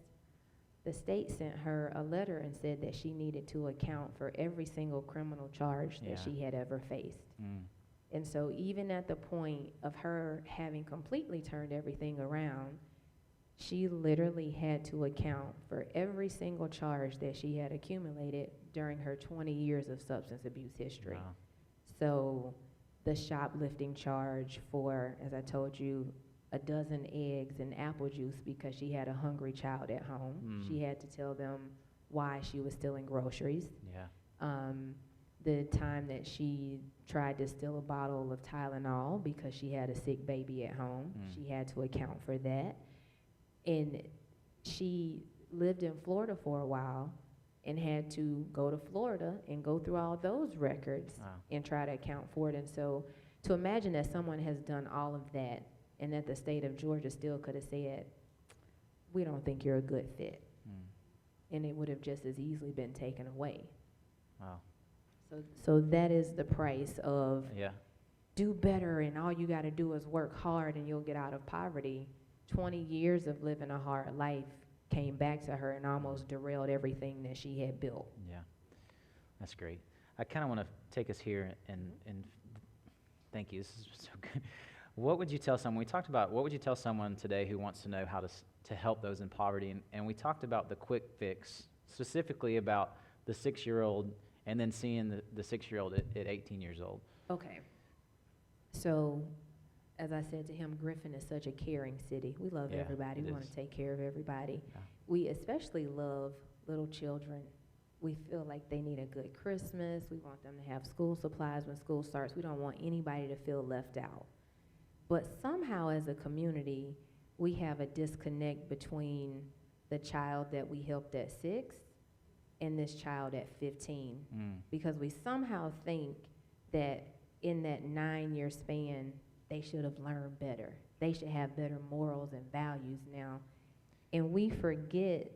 the state sent her a letter and said that she needed to account for every single criminal charge that she had ever faced. And so even at the point of her having completely turned everything around, she literally had to account for every single charge that she had accumulated during her 20 years of substance abuse history. Wow. So the shoplifting charge for, as I told you, a dozen eggs and apple juice because she had a hungry child at home. She had to tell them why she was stealing groceries. Yeah. The time that she tried to steal a bottle of Tylenol because she had a sick baby at home, she had to account for that. And she lived in Florida for a while and had to go to Florida and go through all those records and try to account for it. And so to imagine that someone has done all of that and that the state of Georgia still could have said, we don't think you're a good fit. And it would have just as easily been taken away. Wow. So that is the price of Yeah. do better and all you got to do is work hard and you'll get out of poverty. 20 years of living a hard life came back to her and almost derailed everything that she had built. Yeah. That's great. I kind of want to take us here and thank you. This is so good. What would you tell someone? We talked about what would you tell someone today who wants to know how to help those in poverty, and we talked about the quick fix, specifically about the 6-year-old, and then seeing the 6-year-old at 18 years old. Okay. So, as I said to him, Griffin is such a caring city. We love Yeah, everybody. it We want is. to take care of everybody. Yeah. We especially love little children. We feel like they need a good Christmas. We want them to have school supplies when school starts. We don't want anybody to feel left out. But somehow as a community, we have a disconnect between the child that we helped at 6 and this child at 15. Because we somehow think that in that 9-year span, they should have learned better. They should have better morals and values now. And we forget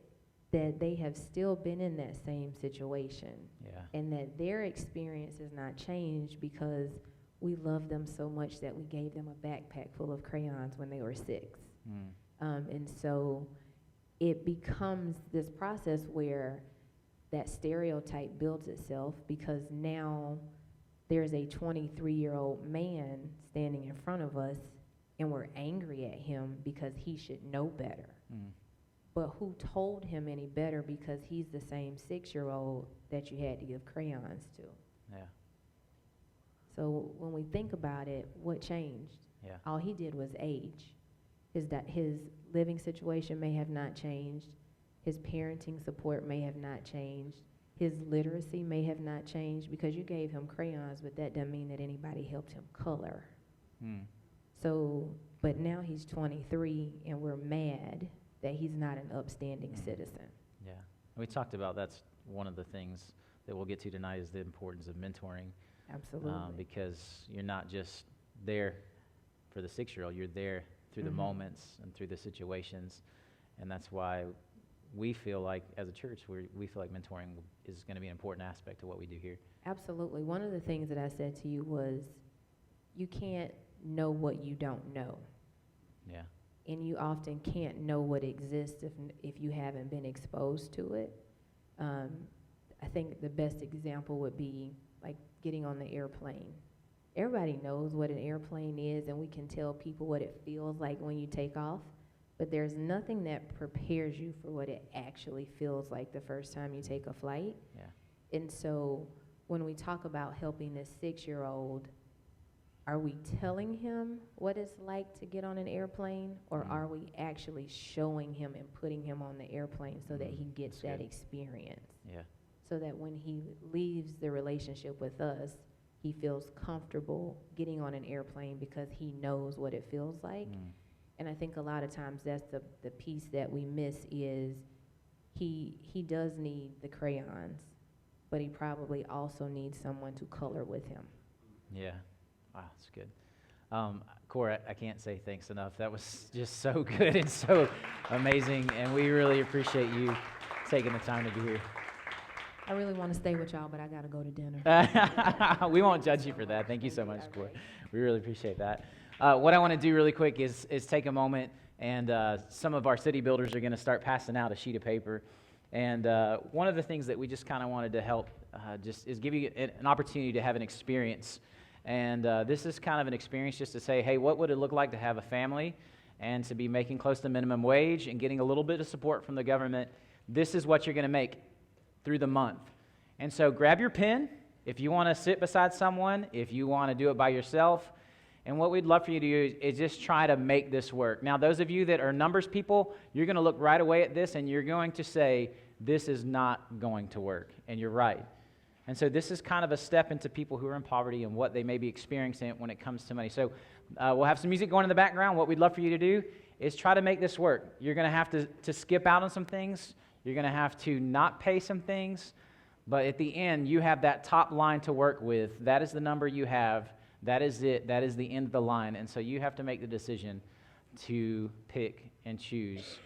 that they have still been in that same situation, Yeah. and that their experience has not changed because we love them so much that we gave them a backpack full of crayons when they were 6. And so it becomes this process where that stereotype builds itself, because now there's a 23-year-old man standing in front of us and we're angry at him because he should know better. But who told him any better, because he's the same 6-year-old that you had to give crayons to. Yeah. So when we think about it, what changed? Yeah. All he did was age. His living situation may have not changed. His parenting support may have not changed. His literacy may have not changed, because you gave him crayons, but that doesn't mean that anybody helped him color. So, but now he's 23 and we're mad that he's not an upstanding citizen. Yeah. We talked about that's one of the things that we'll get to tonight is the importance of mentoring. Absolutely. Because you're not just there for the 6-year-old, you're there through the moments and through the situations. And that's why we feel like, as a church, we feel like mentoring is going to be an important aspect of what we do here. Absolutely. One of the things that I said to you was, you can't know what you don't know. Yeah. And you often can't know what exists if you haven't been exposed to it. I think the best example would be like getting on the airplane. Everybody knows what an airplane is, and we can tell people what it feels like when you take off, but there's nothing that prepares you for what it actually feels like the first time you take a flight. Yeah. And so when we talk about helping this 6-year-old, are we telling him what it's like to get on an airplane, or are we actually showing him and putting him on the airplane so that he gets That's that good. experience? Yeah. So that when he leaves the relationship with us, he feels comfortable getting on an airplane because he knows what it feels like. And I think a lot of times that's the piece that we miss is he does need the crayons, but he probably also needs someone to color with him. Yeah. Wow, that's good. Cora, I can't say thanks enough. That was just so good and so amazing, and we really appreciate you taking the time to be here. I really want to stay with y'all, but I got to go to dinner. We won't judge you for that. Thank you so much, Cora. We really appreciate that. What I want to do really quick is take a moment, and some of our city builders are going to start passing out a sheet of paper. And one of the things that we just kind of wanted to help just is give you an opportunity to have an experience. And this is kind of an experience just to say, hey, what would it look like to have a family and to be making close to minimum wage and getting a little bit of support from the government? This is what you're going to make through the month. And so grab your pen if you want to sit beside someone, if you want to do it by yourself. And what we'd love for you to do is just try to make this work. Now, those of you that are numbers people, you're going to look right away at this and you're going to say, this is not going to work. And you're right. And so this is kind of a step into people who are in poverty and what they may be experiencing when it comes to money. So we'll have some music going in the background. What we'd love for you to do is try to make this work. You're going to have to skip out on some things. You're going to have to not pay some things. But at the end, you have that top line to work with. That is the number you have. That is it. That is the end of the line. And so you have to make the decision to pick and choose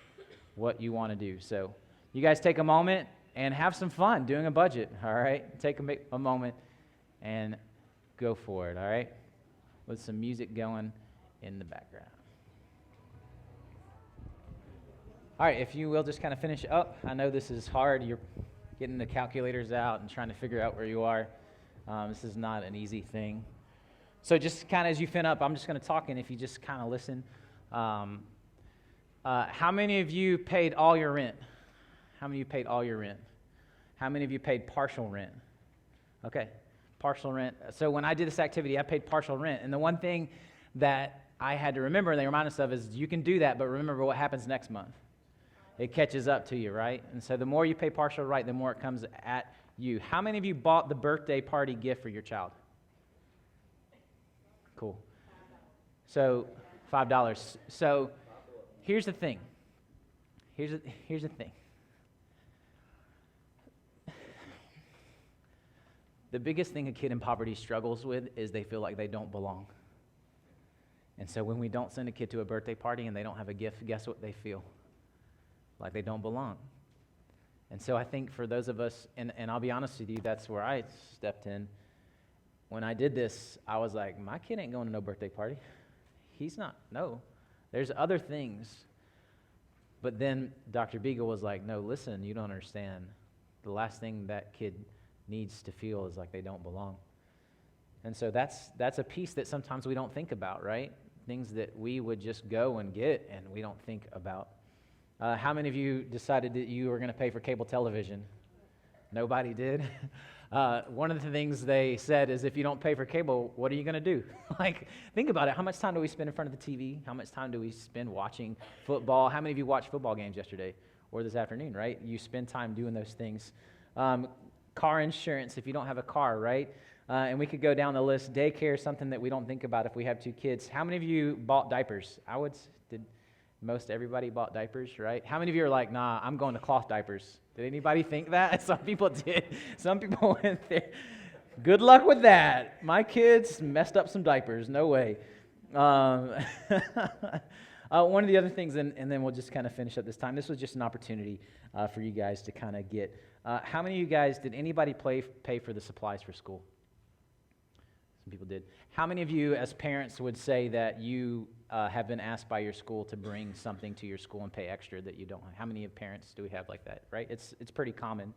what you want to do. So you guys take a moment and have some fun doing a budget, all right? Take a moment and go for it, all right? With some music going in the background. All right, if you will just kind of finish up. I know this is hard. You're getting the calculators out and trying to figure out where you are. This is not an easy thing. So just kind of as you fin up, I'm just going to talk, and if you just kind of listen. How many of you paid all your rent? How many of you paid all your rent? How many of you paid partial rent? Okay, partial rent. So when I did this activity, I paid partial rent. And the one thing that I had to remember, and they remind us of, is you can do that, but remember what happens next month. It catches up to you, right? And so the more you pay partial rent, the more it comes at you. How many of you bought the birthday party gift for your child? Cool. So $5. So here's the thing. Here's the thing. The biggest thing a kid in poverty struggles with is they feel like they don't belong. And so when we don't send a kid to a birthday party and they don't have a gift, guess what they feel? Like they don't belong. And so I think for those of us, and I'll be honest with you, that's where I stepped in. When I did this, I was like, my kid ain't going to no birthday party. He's not, no. There's other things. But then Dr. Beagle was like, no, listen, you don't understand. The last thing that kid needs to feel is like they don't belong. And so that's a piece that sometimes we don't think about, right? Things that we would just go and get and we don't think about. How many of you decided that you were going to pay for cable television? Nobody did. One of the things they said is if you don't pay for cable, what are you going to do? Like, think about it. How much time do we spend in front of the TV? How much time do we spend watching football? How many of you watched football games yesterday or this afternoon, right? You spend time doing those things. Car insurance if you don't have a car, right? And we could go down the list. Daycare, something that we don't think about if we have 2 kids. How many of you bought diapers? Did most everybody bought diapers, right? How many of you are like, nah, I'm going to cloth diapers? Did anybody think that? Some people did. Some people went there. Good luck with that. My kids messed up some diapers. No way. One of the other things, and then we'll just kind of finish up this time. This was just an opportunity for you guys to kind of get. How many of you guys, did anybody pay for the supplies for school? Some people did. How many of you as parents would say that you have been asked by your school to bring something to your school and pay extra that you don't? How many parents do we have like that, right? It's pretty common.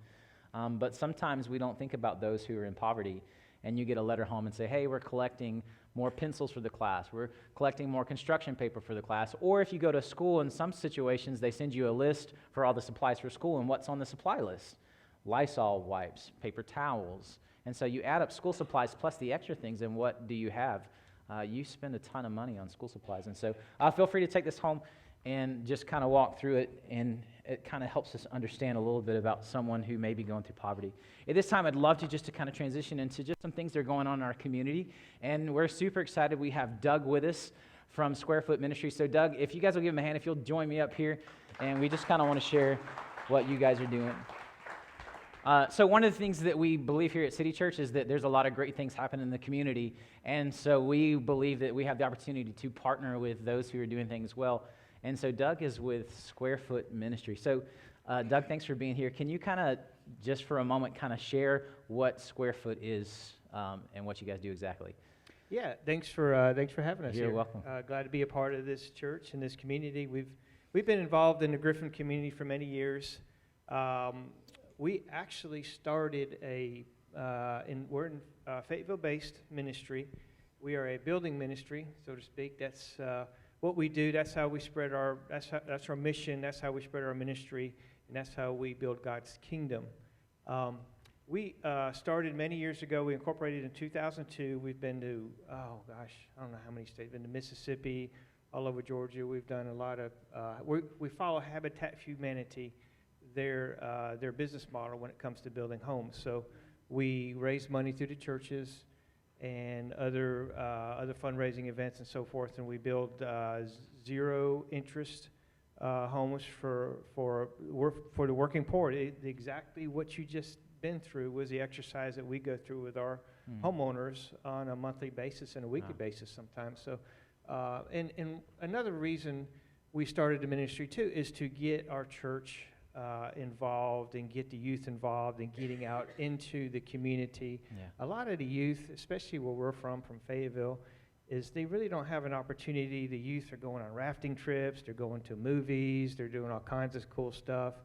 But sometimes we don't think about those who are in poverty, and you get a letter home and say, hey, we're collecting more pencils for the class. We're collecting more construction paper for the class. Or if you go to school, in some situations, they send you a list for all the supplies for school, and what's on the supply list? Lysol wipes, paper towels. And so you add up school supplies plus the extra things, and what do you have? You spend a ton of money on school supplies. And so feel free to take this home and just kind of walk through it, and it kind of helps us understand a little bit about someone who may be going through poverty. At this time, I'd love to just to kind of transition into just some things that are going on in our community, and we're super excited. We have Doug with us from Square Foot Ministry. So Doug, if you guys will give him a hand, if you'll join me up here, and we just kind of want to share what you guys are doing. So one of the things that we believe here at City Church is that there's a lot of great things happening in the community, and so we believe that we have the opportunity to partner with those who are doing things well. And so Doug is with Square Foot Ministry. So Doug, thanks for being here. Can you kind of, just for a moment, kind of share what Square Foot is and what you guys do exactly? Yeah, thanks for having us here. You're welcome. Glad to be a part of this church and this community. We've been involved in the Griffin community for many years. We actually started we're in Fayetteville-based ministry. We are a building ministry, so to speak. That's what we do. That's how we spread that's our mission. That's how we spread our ministry, and that's how we build God's kingdom. We started many years ago. We incorporated in 2002. We've been to, I don't know how many states. Been to Mississippi, all over Georgia. We've done a lot of, we follow Habitat for Humanity, their business model when it comes to building homes. So we raise money through the churches and other fundraising events and so forth, and we build zero interest homes for the working poor. Exactly what you just been through was the exercise that we go through with our homeowners on a monthly basis and a weekly basis sometimes. So, and another reason we started the ministry too is to get our church involved and get the youth involved and getting out into the community. Yeah. A lot of the youth, especially where we're from Fayetteville, is they really don't have an opportunity. The youth are going on rafting trips, they're going to movies, they're doing all kinds of cool stuff.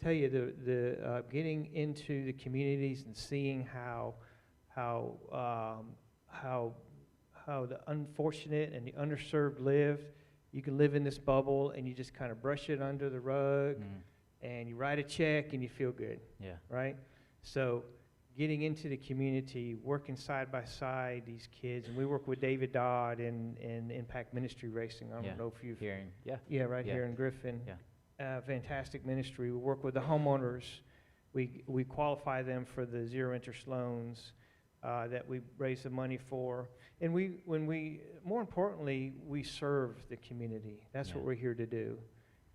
Tell you, the getting into the communities and seeing how how the unfortunate and the underserved live. You can live in this bubble and you just kind of brush it under the rug, and you write a check and you feel good, Yeah. right? So getting into the community, working side by side, these kids, and we work with David Dodd in Impact Ministry Racing. I don't know if you've Hearing. Yeah. right Yeah. here in Griffin. Yeah. Fantastic ministry. We work with the homeowners. We qualify them for the zero interest loans that we raise the money for. And more importantly, we serve the community. That's what we're here to do.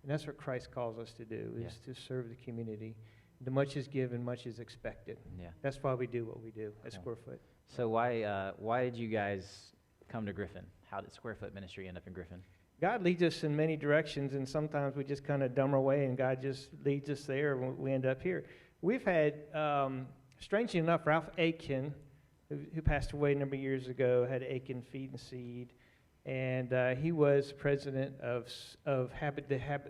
And that's what Christ calls us to do, is to serve the community. The much is given, much is expected. Yeah. That's why we do what we do at Cool. Square Foot. So why did you guys come to Griffin? How did Square Foot Ministry end up in Griffin? God leads us in many directions, and sometimes we just kind of dumb our way, and God just leads us there, and we end up here. We've had, strangely enough, Ralph Aiken, who passed away a number of years ago, had Aiken Feed and Seed, and he was president of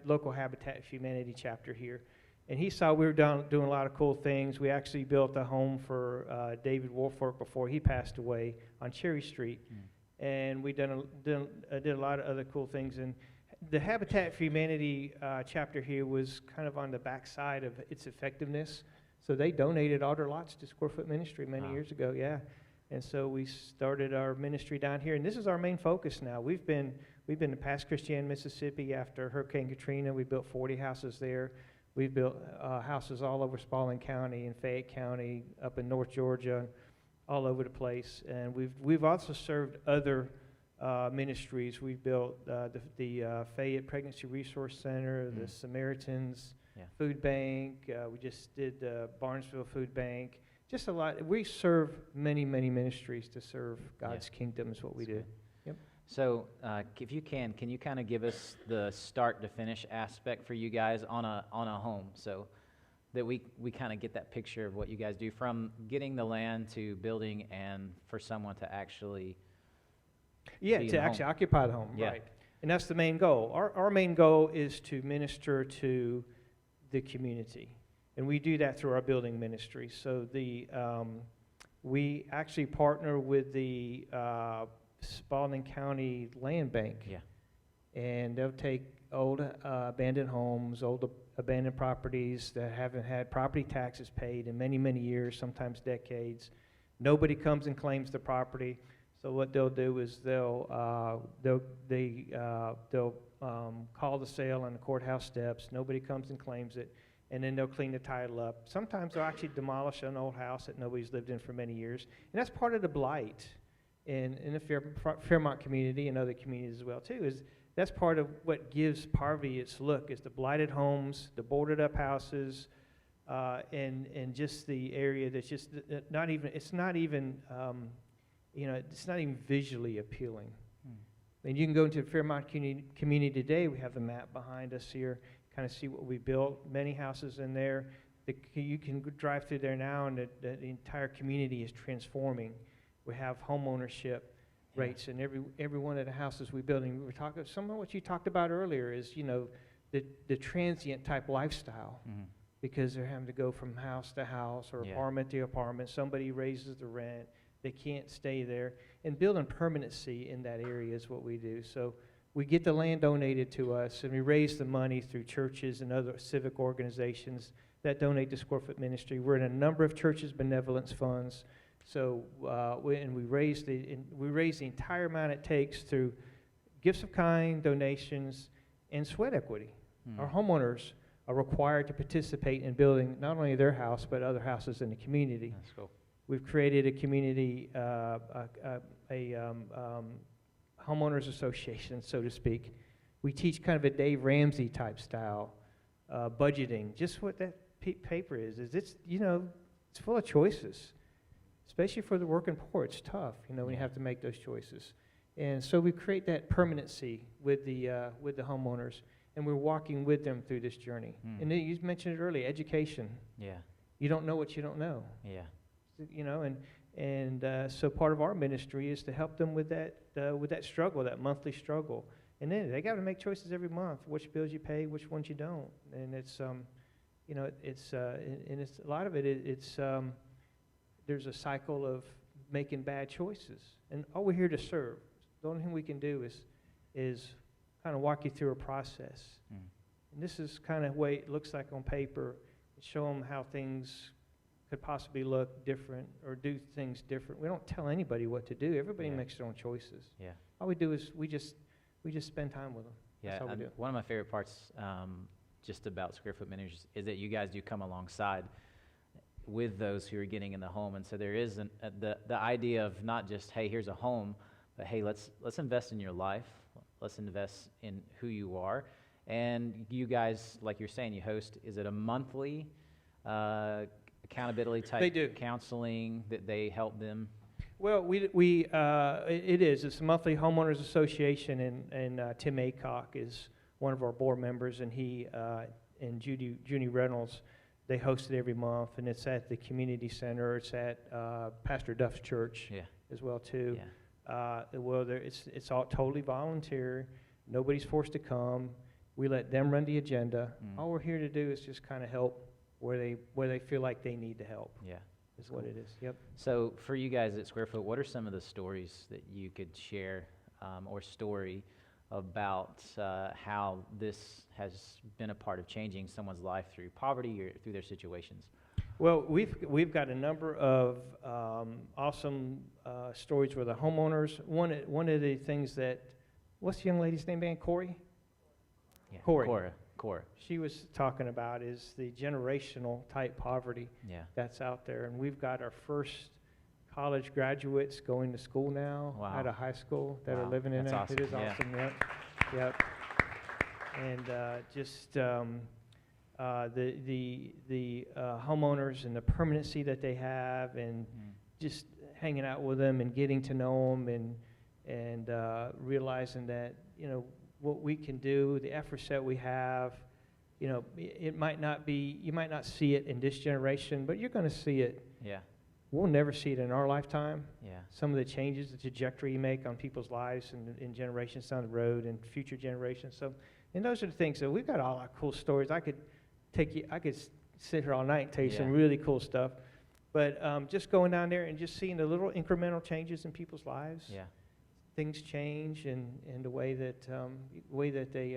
local Habitat for Humanity chapter here. And he saw we were doing a lot of cool things. We actually built a home for David Wolfork before he passed away on Cherry Street. And we did a lot of other cool things. And the Habitat for Humanity chapter here was kind of on the backside of its effectiveness. So they donated all their lots to Square Foot Ministry many years ago, And so we started our ministry down here. And this is our main focus now. We've been to Pass Christian, Mississippi after Hurricane Katrina. We built 40 houses there. We've built houses all over Spalding County and Fayette County, up in North Georgia, all over the place. And we've also served other ministries. We've built the Fayette Pregnancy Resource Center, the Samaritans Food Bank. We just did Barnesville Food Bank. Just a lot. We serve many, many ministries to serve God's kingdom is what we do. Good. So if you can you kind of give us the start to finish aspect for you guys on a home, so that we kind of get that picture of what you guys do, from getting the land to building and for someone to actually be in to the actually home. occupy the home, right. And that's the main goal. Our main goal is to minister to the community. And we do that through our building ministry. So we actually partner with the Spalding County Land Bank. And they'll take old abandoned homes, old abandoned properties that haven't had property taxes paid in many, many years, sometimes decades. Nobody comes and claims the property. So what they'll do is they'll call the sale on the courthouse steps. Nobody comes and claims it. And then they'll clean the title up. Sometimes they'll actually demolish an old house that nobody's lived in for many years. And that's part of the blight in the Fairmont community and other communities as well, too. That's part of what gives Parvey its look, is the blighted homes, the boarded up houses, and just the area that's just it's not even visually appealing. And you can go into the Fairmont community today. We have the map behind us here. Kind of see what we built. Many houses in there. You can drive through there now, and the entire community is transforming. We have home ownership rates in every one of the houses we build. And we were talking, some of what you talked about earlier is, the transient type lifestyle, because they're having to go from house to house or apartment to apartment. Somebody raises the rent. They can't stay there. And building permanency in that area is what we do. So we get the land donated to us, and we raise the money through churches and other civic organizations that donate to Square Foot Ministry. We're in a number of churches' benevolence funds. So we raise the entire amount it takes through gifts of kind, donations, and sweat equity. Our homeowners are required to participate in building not only their house but other houses in the community. That's cool. We've created a community, homeowners association, so to speak. We teach kind of a Dave Ramsey type style budgeting. Just what that paper is it's full of choices. Especially for the working poor, it's tough, when you have to make those choices. And so we create that permanency with the homeowners, and we're walking with them through this journey. And then you mentioned it earlier, education. You don't know what you don't know. So part of our ministry is to help them with that struggle, that monthly struggle. And then they got to make choices every month, which bills you pay, which ones you don't. And it's a lot of it. There's a cycle of making bad choices. And all we're here to serve. The only thing we can do is kind of walk you through a process. Mm. And this is kind of the way it looks like on paper. Show them how things could possibly look different or do things different. We don't tell anybody what to do. Everybody Yeah. makes their own choices. Yeah. All we do is we just spend time with them. Yeah, That's all we do. one of my favorite parts just about Square Foot Ministries is that you guys do come alongside with those who are getting in the home. And so there is the idea of not just, hey, here's a home, but hey, let's invest in your life. Let's invest in who you are. And you guys, like you're saying, you host, is it a monthly accountability type They do. counseling that they help them? Well, it is. It's a monthly homeowners association, and Tim Aycock is one of our board members, and he and Judy Reynolds, they host it every month, and it's at the community center. It's at Pastor Duff's church Yeah. as well too. Yeah. It's all totally volunteer. Nobody's forced to come. We let them run the agenda. Mm. All we're here to do is just kind of help where they feel like they need the help. Yeah. Is what it is. Yep. So for you guys at Square Foot, what are some of the stories that you could share or story about how this has been a part of changing someone's life through poverty or through their situations? Well, we've got a number of awesome stories with the homeowners. One of the things that, what's the young lady's name, man? Corey? Yeah. Corey. Cora. She was talking about is the generational type poverty Yeah. that's out there. And we've got our first college graduates going to school now Wow. out of high school that are Wow. living in That's it. It is awesome. awesome, yep. And the homeowners and the permanency that they have, and just hanging out with them and getting to know them, and realizing that, you know, what we can do, the efforts that we have, you know, it might not be, you might not see it in this generation, but you're going to see it. Yeah. We'll never see it in our lifetime. Yeah. Some of the changes, the trajectory you make on people's lives and in generations down the road and future generations. So, and those are the things. So we've got all our cool stories. I could sit here all night and tell you some Yeah. really cool stuff. But just going down there and just seeing the little incremental changes in people's lives. Yeah. Things change in the way that they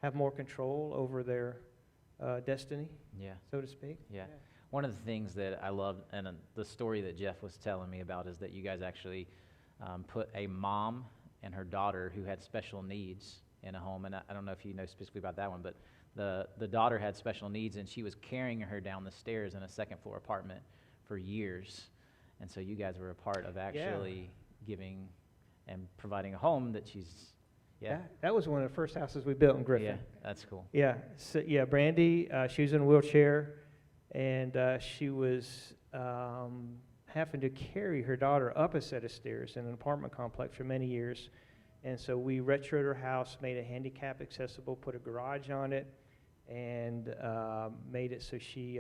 have more control over their destiny, Yeah. so to speak. Yeah. One of the things that I love, and the story that Jeff was telling me about, is that you guys actually put a mom and her daughter who had special needs in a home. And I don't know if you know specifically about that one, but the daughter had special needs, and she was carrying her down the stairs in a second-floor apartment for years. And so you guys were a part of actually giving and providing a home that she's, That was one of the first houses we built in Griffin. Yeah, that's cool. Yeah, so, Brandy, she was in a wheelchair, and she was having to carry her daughter up a set of stairs in an apartment complex for many years. And so we retroed her house, made it handicap accessible, put a garage on it, and made it so she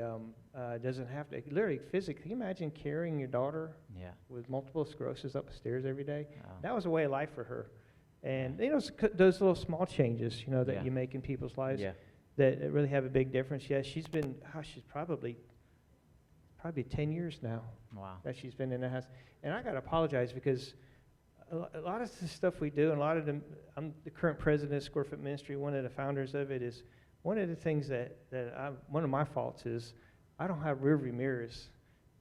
doesn't have to, literally physically, can you imagine carrying your daughter Yeah. with multiple sclerosis up the stairs every day? Wow. That was a way of life for her. And, you know, those little small changes, you know, that Yeah. you make in people's lives Yeah. that really have a big difference. Yeah, she's probably 10 years now Wow. that she's been in the house. And I got to apologize because a lot of the stuff we do, and a lot of them, I'm the current president of Square Foot Ministry. One of the founders of it is, one of the things one of my faults is I don't have rearview mirrors.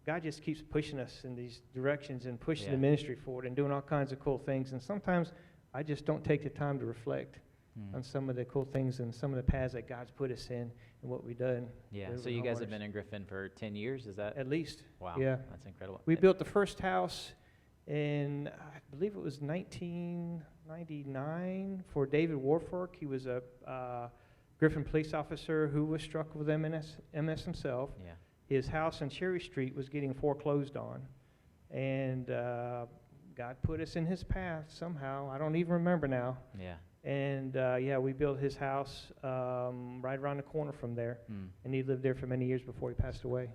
God just keeps pushing us in these directions and pushing Yeah. the ministry forward and doing all kinds of cool things. And sometimes I just don't take the time to reflect on some of the cool things and some of the paths that God's put us in and what we've done. Yeah. with So you guys have homeowners. been in Griffin for 10 years, is that? At least. Wow. Yeah. That's incredible. We built the first house in, I believe it was 1999 for David Warfork. He was a Griffin police officer who was struck with MS himself. Yeah. His house on Cherry Street was getting foreclosed on. And God put us in his path somehow. I don't even remember now. Yeah. And we built his house right around the corner from there. Mm. And he lived there for many years before he passed away.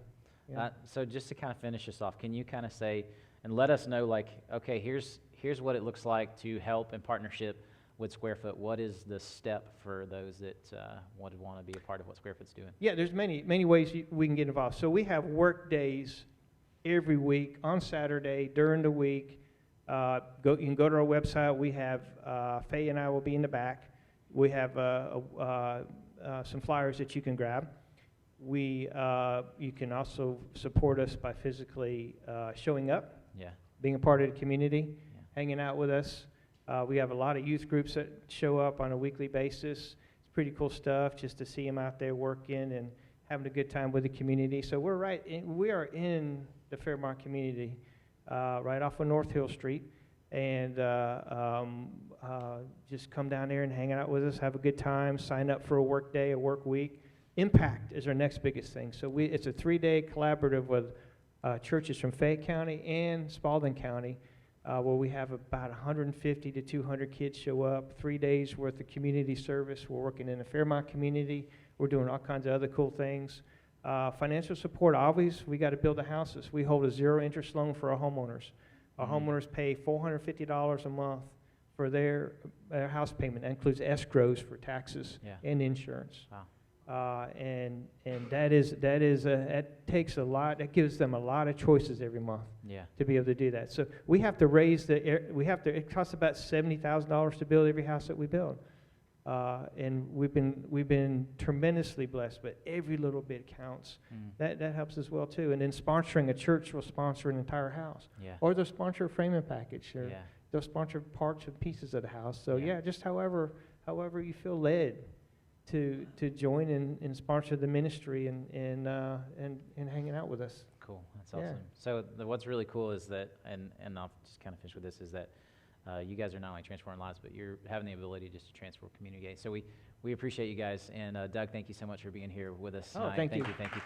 Yeah. So just to kind of finish this off, can you kind of say and let us know, like, okay, here's what it looks like to help in partnership with Square Foot. What is the step for those that would want to be a part of what Square Foot's doing? Yeah, there's many ways we can get involved. So we have work days every week on Saturday during the week. You can go to our website. We have, Faye and I will be in the back. We have some flyers that you can grab. You can also support us by physically showing up, Yeah. being a part of the community, Yeah. hanging out with us. We have a lot of youth groups that show up on a weekly basis. It's pretty cool stuff just to see them out there working and having a good time with the community. So we are in the Fairmont community, right off of North Hill Street, and just come down there and hang out with us, have a good time, sign up for a work day, a work week. Impact is our next biggest thing. So it's a 3-day collaborative with churches from Fayette County and Spalding County, where we have about 150 to 200 kids show up, 3 days worth of community service. We're working in the Fairmont community. We're doing all kinds of other cool things. Financial support, obviously, we got to build the houses. We hold a 0-interest loan for our homeowners. Our homeowners pay $450 a month for their house payment. That includes escrows for taxes Yeah. and insurance. Wow. And that takes a lot. That gives them a lot of choices every month Yeah. to be able to do that. So we have to it costs about $70,000 to build every house that we build. And we've been tremendously blessed, but every little bit counts. Mm. That helps as well too. And then sponsoring a church will sponsor an entire house, Yeah. or they'll sponsor a framing package, or Yeah. they'll sponsor parts and pieces of the house. So Yeah. yeah, just however you feel led to join and sponsor the ministry and hanging out with us. Cool. That's Yeah. awesome. So what's really cool is that, and I'll just kind of finish with this, is that you guys are not only transforming lives, but you're having the ability just to transform community. So we appreciate you guys. And Doug, thank you so much for being here with us Oh, tonight. thank you. Thank you.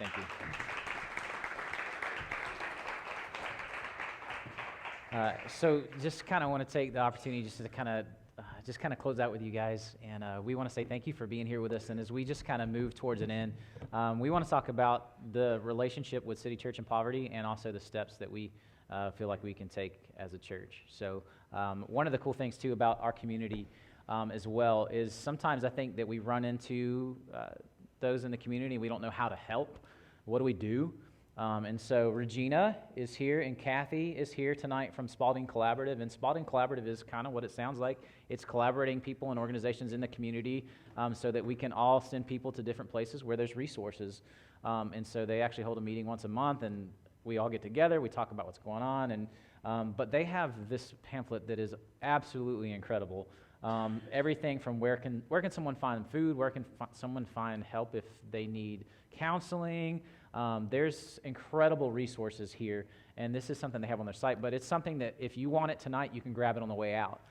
So just kind of want to take the opportunity just to kind of close out with you guys, and we want to say thank you for being here with us. And as we just kind of move towards an end, we want to talk about the relationship with City Church and Poverty, and also the steps that we feel like we can take as a church. So one of the cool things too about our community as well is sometimes I think that we run into those in the community, we don't know how to help. What do we do? And so Regina is here, and Kathy is here tonight from Spalding Collaborative. And Spalding Collaborative is kind of what it sounds like. It's collaborating people and organizations in the community so that we can all send people to different places where there's resources. And so they actually hold a meeting once a month, and we all get together, we talk about what's going on. And but they have this pamphlet that is absolutely incredible. Everything from where can someone find food, where can someone find help if they need counseling. There's incredible resources here, and this is something they have on their site, but it's something that if you want it tonight, you can grab it on the way out.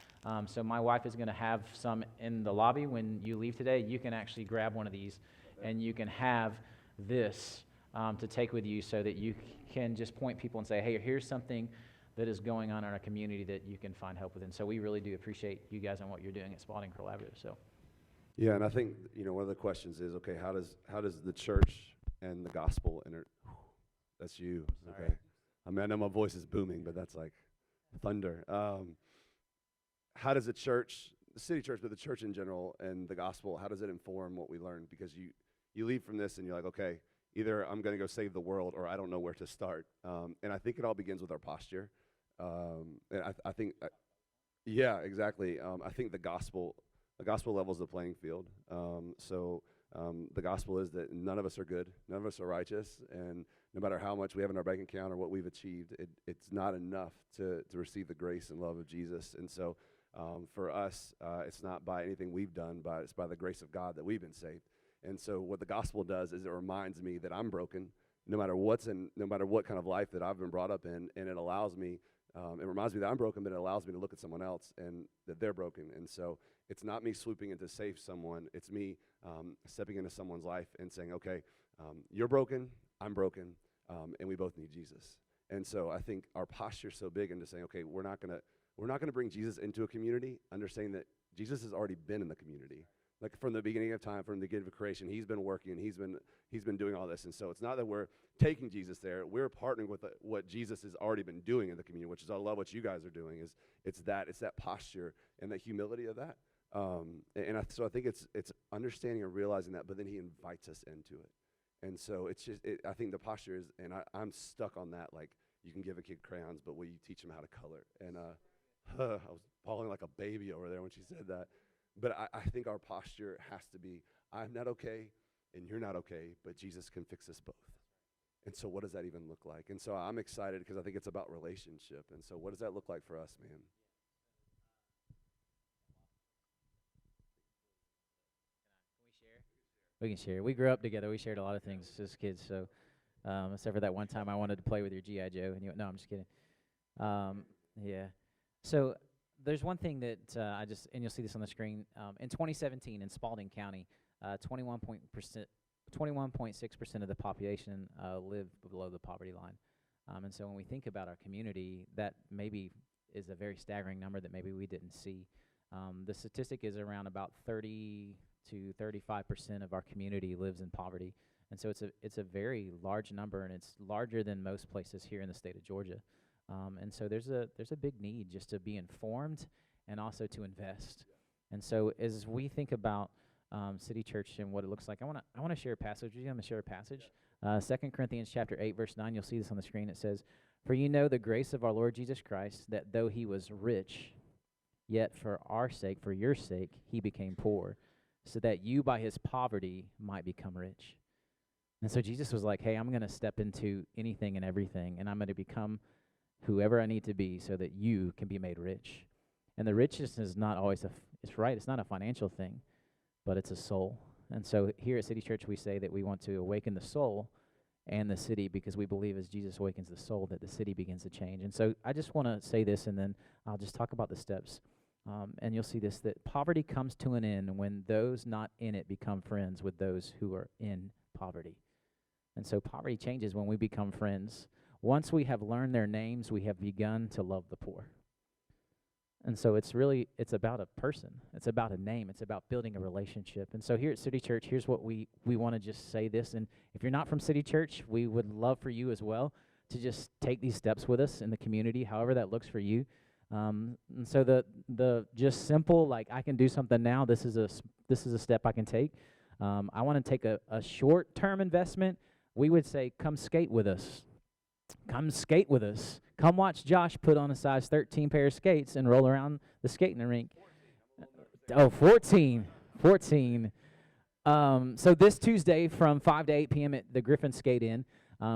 So my wife is going to have some in the lobby when you leave today. You can actually grab one of these, and you can have this to take with you so that you can just point people and say, hey, here's something that is going on in our community that you can find help with. And so we really do appreciate you guys and what you're doing at Spalding Collaborative. So. Yeah, and I think, one of the questions is, okay, how does the church and the gospel that's you. Sorry. Okay. I mean, I know my voice is booming, but that's like thunder. How does the church, the city church, but the church in general and the gospel, how does it inform what we learn? Because you leave from this and you're like, okay, either I'm going to go save the world or I don't know where to start. And I think it all begins with our posture. And I think, yeah, exactly. I think the gospel levels the playing field. The gospel is that none of us are good, none of us are righteous, and no matter how much we have in our bank account or what we've achieved, it's not enough to receive the grace and love of Jesus. And so for us, it's not by anything we've done, but it's by the grace of God that we've been saved. And so what the gospel does is it reminds me that I'm broken, no matter what kind of life that I've been brought up in, and it allows me, it reminds me that I'm broken, but it allows me to look at someone else and that they're broken. And so it's not me swooping in to save someone. It's me stepping into someone's life and saying, okay, you're broken, I'm broken, and we both need Jesus. And so I think our posture is so big into saying, okay, we're not gonna bring Jesus into a community, understanding that Jesus has already been in the community. Like from the beginning of time, from the beginning of creation, he's been working, he's been doing all this. And so it's not that we're taking Jesus there, we're partnering with what Jesus has already been doing in the community, which is I love what you guys are doing. It's that posture and that humility of that. So I think it's understanding and realizing that, but then he invites us into it. And so it's just, I think the posture is, and I'm stuck on that, like, you can give a kid crayons, but will you teach them how to color? And I was bawling like a baby over there when she said that. But I think our posture has to be, I'm not okay, and you're not okay, but Jesus can fix us both. And so what does that even look like? And so I'm excited because I think it's about relationship. And so what does that look like for us, man? We can share. We grew up together. We shared a lot of things as kids. So, except for that one time I wanted to play with your GI Joe, and you went, "No, I'm just kidding." Yeah. So there's one thing that and you'll see this on the screen. In 2017, in Spalding County, 21.6% of the population live below the poverty line. And so when we think about our community, that maybe is a very staggering number that maybe we didn't see. The statistic is around about 30 to 35% of our community lives in poverty. And so it's a very large number, and it's larger than most places here in the state of Georgia. And so there's a big need just to be informed and also to invest. And so as we think about City Church and what it looks like, I want to share a passage with you. I'm going to share a passage. 2 Corinthians chapter 8, verse 9, you'll see this on the screen. It says, "For you know the grace of our Lord Jesus Christ, that though he was rich, yet for our sake, for your sake, he became poor, so that you by his poverty might become rich." And so Jesus was like, hey, I'm going to step into anything and everything, and I'm going to become whoever I need to be so that you can be made rich. And the richness is not always it's not a financial thing, but it's a soul. And so here at City Church, we say that we want to awaken the soul and the city, because we believe as Jesus awakens the soul that the city begins to change. And so I just want to say this, and then I'll just talk about the steps. And you'll see this, that poverty comes to an end when those not in it become friends with those who are in poverty. And so poverty changes when we become friends. Once we have learned their names, we have begun to love the poor. And so it's about a person. It's about a name. It's about building a relationship. And so here at City Church, here's what we want to just say this. And if you're not from City Church, we would love for you as well to just take these steps with us in the community, however that looks for you. And so the just simple, like, I can do something now. This is a step I can take. I want to take a short-term investment. We would say, come skate with us. Come skate with us. Come watch Josh put on a size 13 pair of skates and roll around the skating rink. 14. So this Tuesday from 5 to 8 p.m. at the Griffin Skate Inn,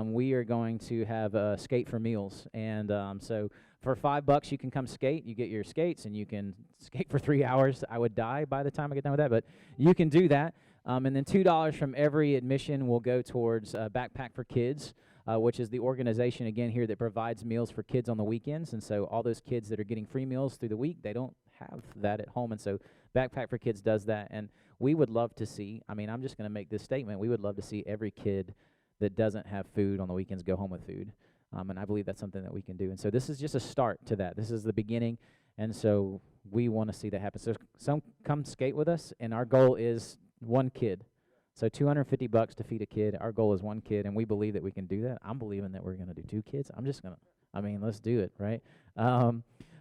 we are going to have a skate for meals. And so for $5, you can come skate. You get your skates, and you can skate for 3 hours. I would die by the time I get done with that, but you can do that. And then $2 from every admission will go towards Backpack for Kids, which is the organization, again, here that provides meals for kids on the weekends. And so all those kids that are getting free meals through the week, they don't have that at home. And so Backpack for Kids does that. And we would love to see, I'm just going to make this statement, we would love to see every kid that doesn't have food on the weekends go home with food. And I believe that's something that we can do. And so this is just a start to that. This is the beginning. And so we want to see that happen. So come skate with us, and our goal is one kid. So $250 to feed a kid. Our goal is one kid, and we believe that we can do that. I'm believing that we're going to do 2 kids. Let's do it, right?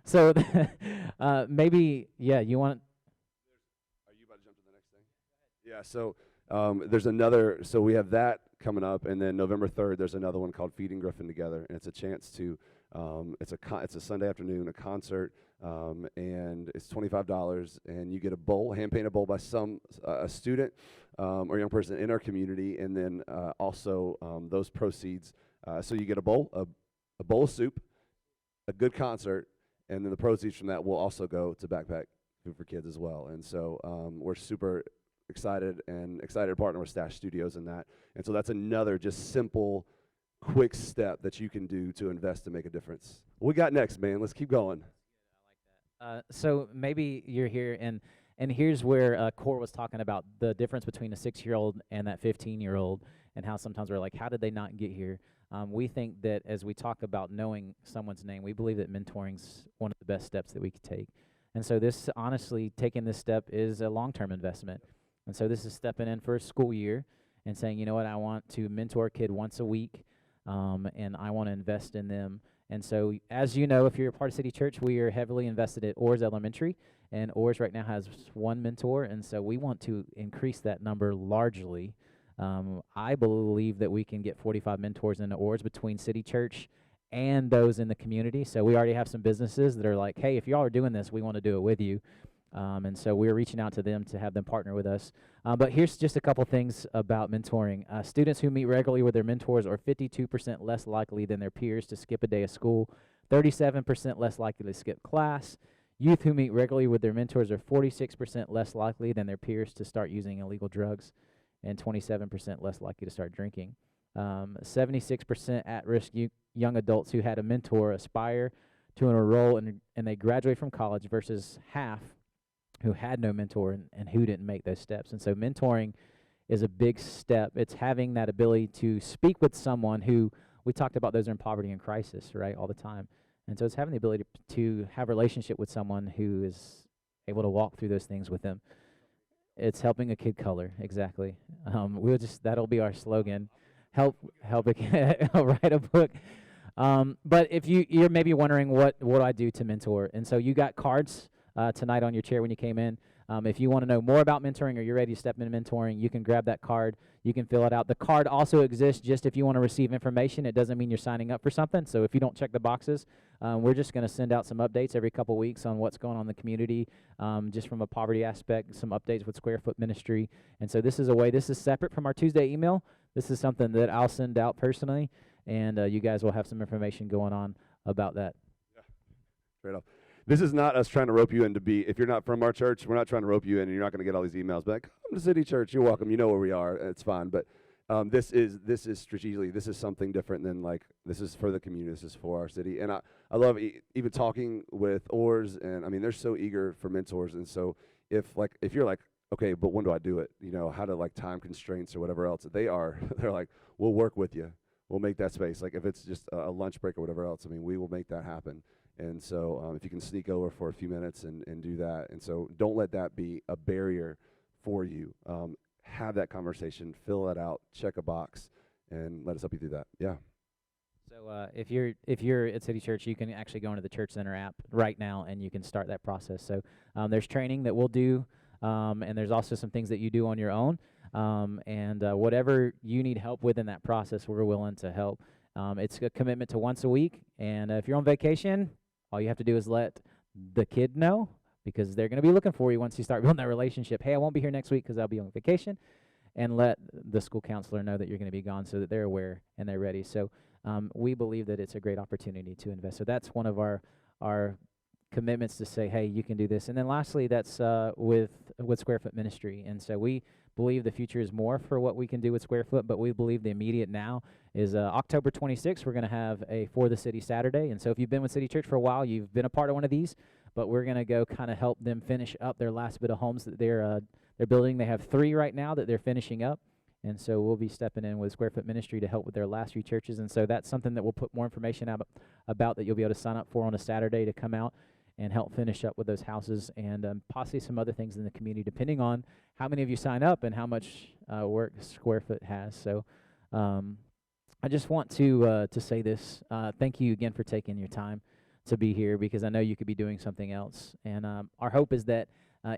So maybe, you want... Are you about to jump to the next thing? Yeah, so there's another, so we have that coming up, and then November 3rd, there's another one called Feeding Griffin Together, and it's a chance to, it's a Sunday afternoon, a concert, and it's $25, and you get a bowl, hand-painted bowl by a student or young person in our community, and then also those proceeds, so you get a bowl of soup, a good concert, and then the proceeds from that will also go to Backpack Food for Kids as well. And so we're super excited to partner with Stash Studios in that. And so that's another just simple, quick step that you can do to invest and make a difference. What we got next, man? Let's keep going. I like that. So maybe you're here, and here's where Core was talking about the difference between a 6-year-old and that 15-year-old, and how sometimes we're like, how did they not get here? We think that as we talk about knowing someone's name, we believe that mentoring's one of the best steps that we could take. And so this, honestly, taking this step is a long-term investment. And so this is stepping in for a school year and saying, you know what, I want to mentor a kid once a week, and I want to invest in them. And so, as you know, if you're a part of City Church, we are heavily invested at Orrs Elementary, and Orrs right now has 1 mentor, and so we want to increase that number largely. I believe that we can get 45 mentors into Orrs between City Church and those in the community. So we already have some businesses that are like, hey, if y'all are doing this, we want to do it with you. And so we're reaching out to them to have them partner with us. But here's just a couple things about mentoring. Students who meet regularly with their mentors are 52% less likely than their peers to skip a day of school, 37% less likely to skip class. Youth who meet regularly with their mentors are 46% less likely than their peers to start using illegal drugs, and 27% less likely to start drinking. 76% at-risk young adults who had a mentor aspire to enroll and they graduate from college versus half who had no mentor and who didn't make those steps. And so mentoring is a big step. It's having that ability to speak with someone who, we talked about those are in poverty and crisis, right, all the time. And so it's having the ability to have a relationship with someone who is able to walk through those things with them. It's helping a kid color, exactly. That'll be our slogan. Help a kid write a book. But if you're maybe wondering what do I do to mentor, and so you got cards tonight on your chair when you came in. If you want to know more about mentoring or you're ready to step into mentoring, you can grab that card. You can fill it out. The card also exists just if you want to receive information. It doesn't mean you're signing up for something. So if you don't check the boxes, we're just going to send out some updates every couple weeks on what's going on in the community, just from a poverty aspect, some updates with Square Foot Ministry. And so this is separate from our Tuesday email. This is something that I'll send out personally, and you guys will have some information going on about that. Yeah, straight up. This is not us trying to rope you in to be, if you're not from our church, we're not trying to rope you in and you're not going to get all these emails back. Come to City Church, you're welcome, you know where we are, it's fine. But this is strategically, this is something different than like, this is for the community, this is for our city. And I love even talking with ORs, and I mean, they're so eager for mentors. And so if you're like, okay, but when do I do it? You know, how to like time constraints or whatever else, they're like, we'll work with you. We'll make that space. Like if it's just a lunch break or whatever else, I mean, we will make that happen. And so if you can sneak over for a few minutes and do that. And so don't let that be a barrier for you. Have that conversation, fill that out, check a box, and let us help you through that. Yeah. So if you're at City Church, you can actually go into the Church Center app right now and you can start that process. So there's training that we'll do, and there's also some things that you do on your own. And whatever you need help with in that process, we're willing to help. It's a commitment to once a week, and if you're on vacation, all you have to do is let the kid know, because they're going to be looking for you once you start building that relationship. Hey, I won't be here next week because I'll be on vacation, and let the school counselor know that you're going to be gone so that they're aware and they're ready. So we believe that it's a great opportunity to invest. So that's one of our commitments to say, hey, you can do this. And then lastly, that's with Square Foot Ministry. And so we believe the future is more for what we can do with Square Foot, but we believe the immediate now is October 26th. We're going to have a For the City Saturday. And so if you've been with City Church for a while, you've been a part of one of these, but we're going to go kind of help them finish up their last bit of homes that they're building. They have 3 right now that they're finishing up. And so we'll be stepping in with Square Foot Ministry to help with their last few churches. And so that's something that we'll put more information about that you'll be able to sign up for on a Saturday to come out and help finish up with those houses, and possibly some other things in the community, depending on how many of you sign up and how much work Square Foot has. So I just want to say this. Thank you again for taking your time to be here, because I know you could be doing something else. And our hope is that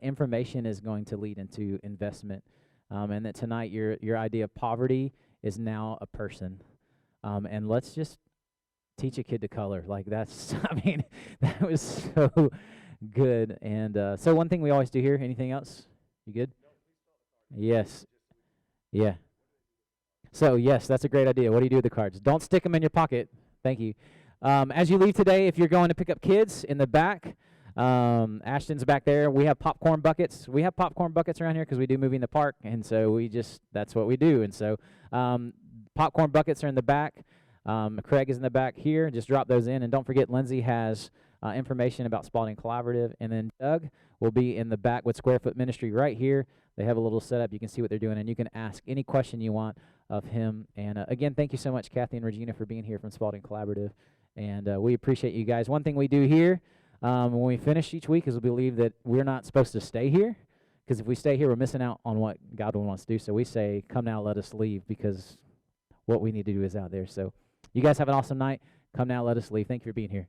information is going to lead into investment, and that tonight your idea of poverty is now a person. And let's just teach a kid to color. Like that's, I mean, that was so good. And so one thing we always do here, anything else? You good? Yes. Yeah. So yes, that's a great idea. What do you do with the cards? Don't stick them in your pocket. Thank you. As you leave today, if you're going to pick up kids in the back, Ashton's back there. We have popcorn buckets. We have popcorn buckets around here because we do Movie in the Park, and so that's what we do. And so popcorn buckets are in the back. Craig is in the back here. Just drop those in. And don't forget, Lindsay has information about Spalding Collaborative. And then Doug will be in the back with Square Foot Ministry right here. They have a little setup. You can see what they're doing, and you can ask any question you want of him. And again, thank you so much, Kathy and Regina, for being here from Spalding Collaborative. And we appreciate you guys. One thing we do here when we finish each week is we believe that we're not supposed to stay here, because if we stay here, we're missing out on what God wants to do. So we say, come now, let us leave, because what we need to do is out there. So you guys have an awesome night. Come now, let us leave. Thank you for being here.